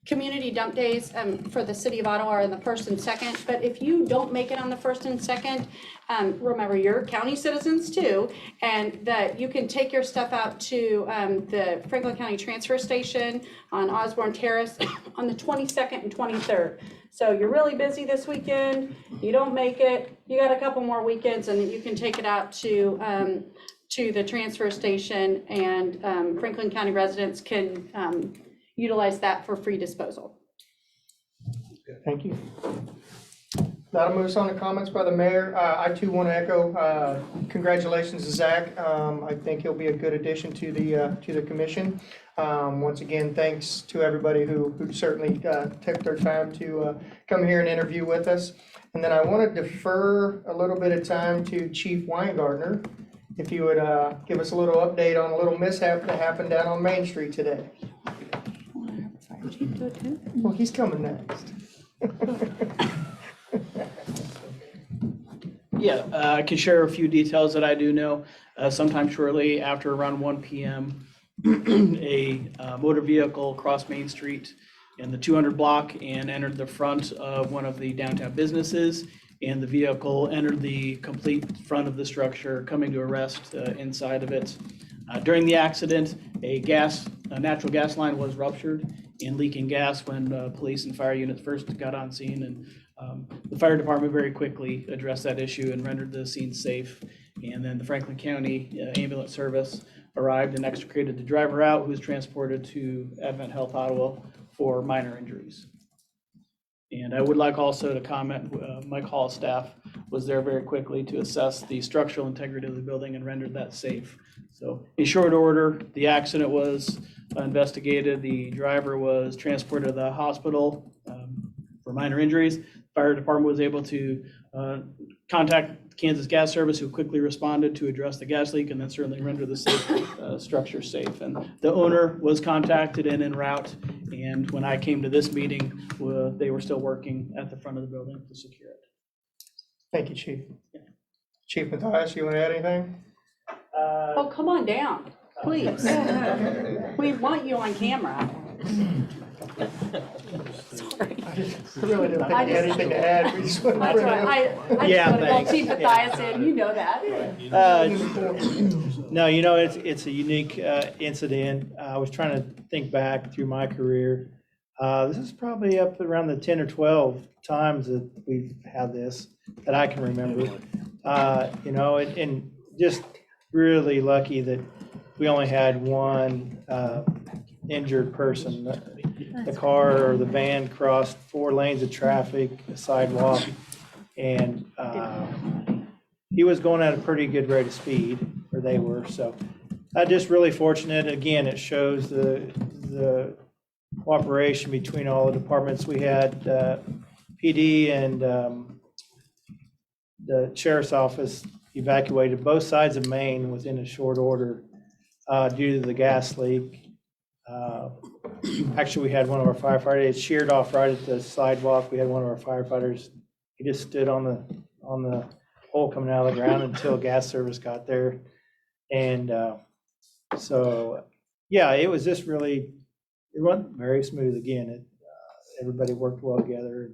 community dump days for the city of Ottawa are on the 1st and 2nd. But if you don't make it on the 1st and 2nd, remember, you're county citizens too, and that you can take your stuff out to the Franklin County Transfer Station on Osborne Terrace on the 22nd and 23rd. So you're really busy this weekend, you don't make it, you got a couple more weekends, and you can take it out to the transfer station, and Franklin County residents can utilize that for free disposal. Thank you. That'll move us on to comments by the mayor. I too want to echo congratulations to Zach. I think he'll be a good addition to the commission. Once again, thanks to everybody who certainly took their time to come here and interview with us. And then I want to defer a little bit of time to Chief Weingartner if you would give us a little update on a little mishap that happened down on Main Street today. Well, he's coming next. Yeah, I can share a few details that I do know. Sometime shortly after around 1 p.m., a motor vehicle crossed Main Street in the 200 block and entered the front of one of the downtown businesses. And the vehicle entered the complete front of the structure, coming to a rest inside of it. During the accident, a natural gas line was ruptured and leaking gas when police and fire units first got on scene. And the fire department very quickly addressed that issue and rendered the scene safe. And then the Franklin County Ambulance Service arrived and extricated the driver out, who was transported to Advent Health Ottawa for minor injuries. And I would like also to comment, Mike Hall's staff was there very quickly to assess the structural integrity of the building and rendered that safe. So in short order, the accident was investigated. The driver was transported to the hospital for minor injuries. Fire department was able to contact Kansas Gas Service, who quickly responded to address the gas leak and then certainly render the structure safe. And the owner was contacted and en route. And when I came to this meeting, they were still working at the front of the building to secure it. Thank you, Chief. Chief Matthias, you want to add anything? Oh, come on down, please. We want you on camera. Sorry. I really didn't think you had anything to add. We just wanted to That's bring it right. up. I Yeah, just want to call thanks. Chief Matthias in, you know that. No, it's a unique incident. I was trying to think back through my career. This is probably up around the 10 or 12 times that we've had this that I can remember. And just really lucky that we only had one injured person. The car or the van crossed 4 lanes of traffic, a sidewalk, and he was going at a pretty good rate of speed, or they were. So just really fortunate. Again, it shows the cooperation between all the departments. We had PD and the sheriff's office evacuated both sides of Maine within a short order due to the gas leak. Actually, we had one of our firefighters, it sheared off right at the sidewalk. We had one of our firefighters, he just stood on the pole coming out of the ground until gas service got there. And so, yeah, it was just really, it went very smooth again. Everybody worked well together.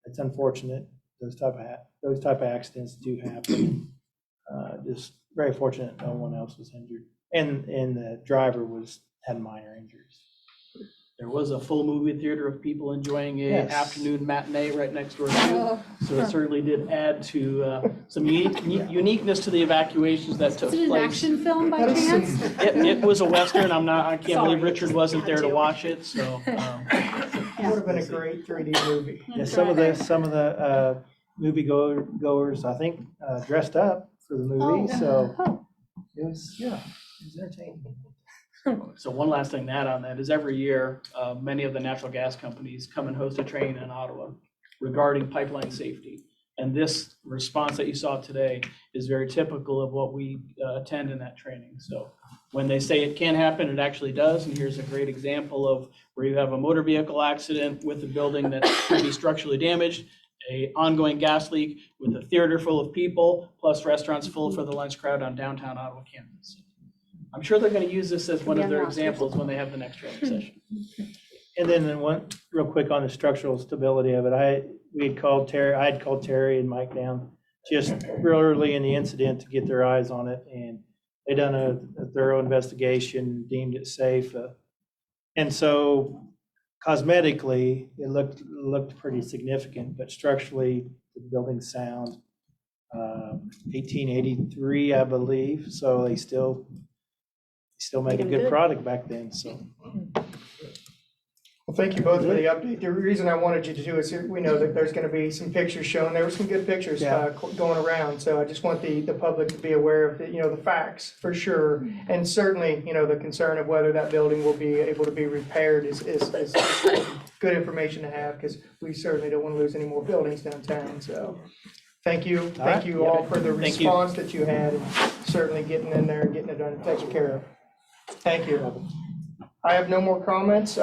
It's unfortunate. Those type of accidents do happen. Just very fortunate no one else was injured. And the driver had minor injuries. There was a full movie theater of people enjoying a Yes. afternoon matinee right next door too. So it certainly did add to some uniqueness to the evacuations that took Is it an place. action film by That is chance? It was a Western. I can't believe Sorry. Richard wasn't there to watch it, so. It would have been a great 3D movie. Yeah, some of the movie goers, I think, dressed up for the movie, so it was entertaining. So one last thing to add on that is every year, many of the natural gas companies come and host a training in Ottawa regarding pipeline safety. And this response that you saw today is very typical of what we attend in that training. So when they say it can happen, it actually does. And here's a great example of where you have a motor vehicle accident with a building that could be structurally damaged, an ongoing gas leak with a theater full of people, plus restaurants full for the lunch crowd on downtown Ottawa campus. I'm sure they're going to use this as one of their examples when they have the next training session. And then one, real quick on the structural stability of it, I had called Terry and Mike down just real early in the incident to get their eyes on it, and they done a thorough investigation, deemed it safe. And so cosmetically, it looked pretty significant, but structurally, the building's sound. 1883, I believe, so they still made a good product back then, so. Well, thank you both for the update. The reason I wanted you to do is we know that there's going to be some pictures shown. There were some good pictures going around. So I just want the public to be aware of the facts for sure. And certainly, the concern of whether that building will be able to be repaired is good information to have, because we certainly don't want to lose any more buildings downtown. So Thank you right. all for the Thank you. response that you had, and certainly getting in there and getting it done and taken care of. Thank you. I have no more comments.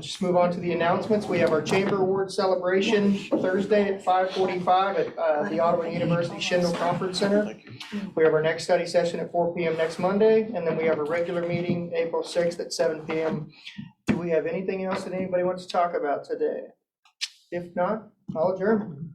Just move on to the announcements. We have our Chamber Award celebration Thursday at 5:45 at the Ottawa University Schindel Conference Center. We have our next study session at 4 p.m. next Monday, and then we have a regular meeting April 6th at 7 p.m. Do we have anything else that anybody wants to talk about today? If not, I'll adjourn.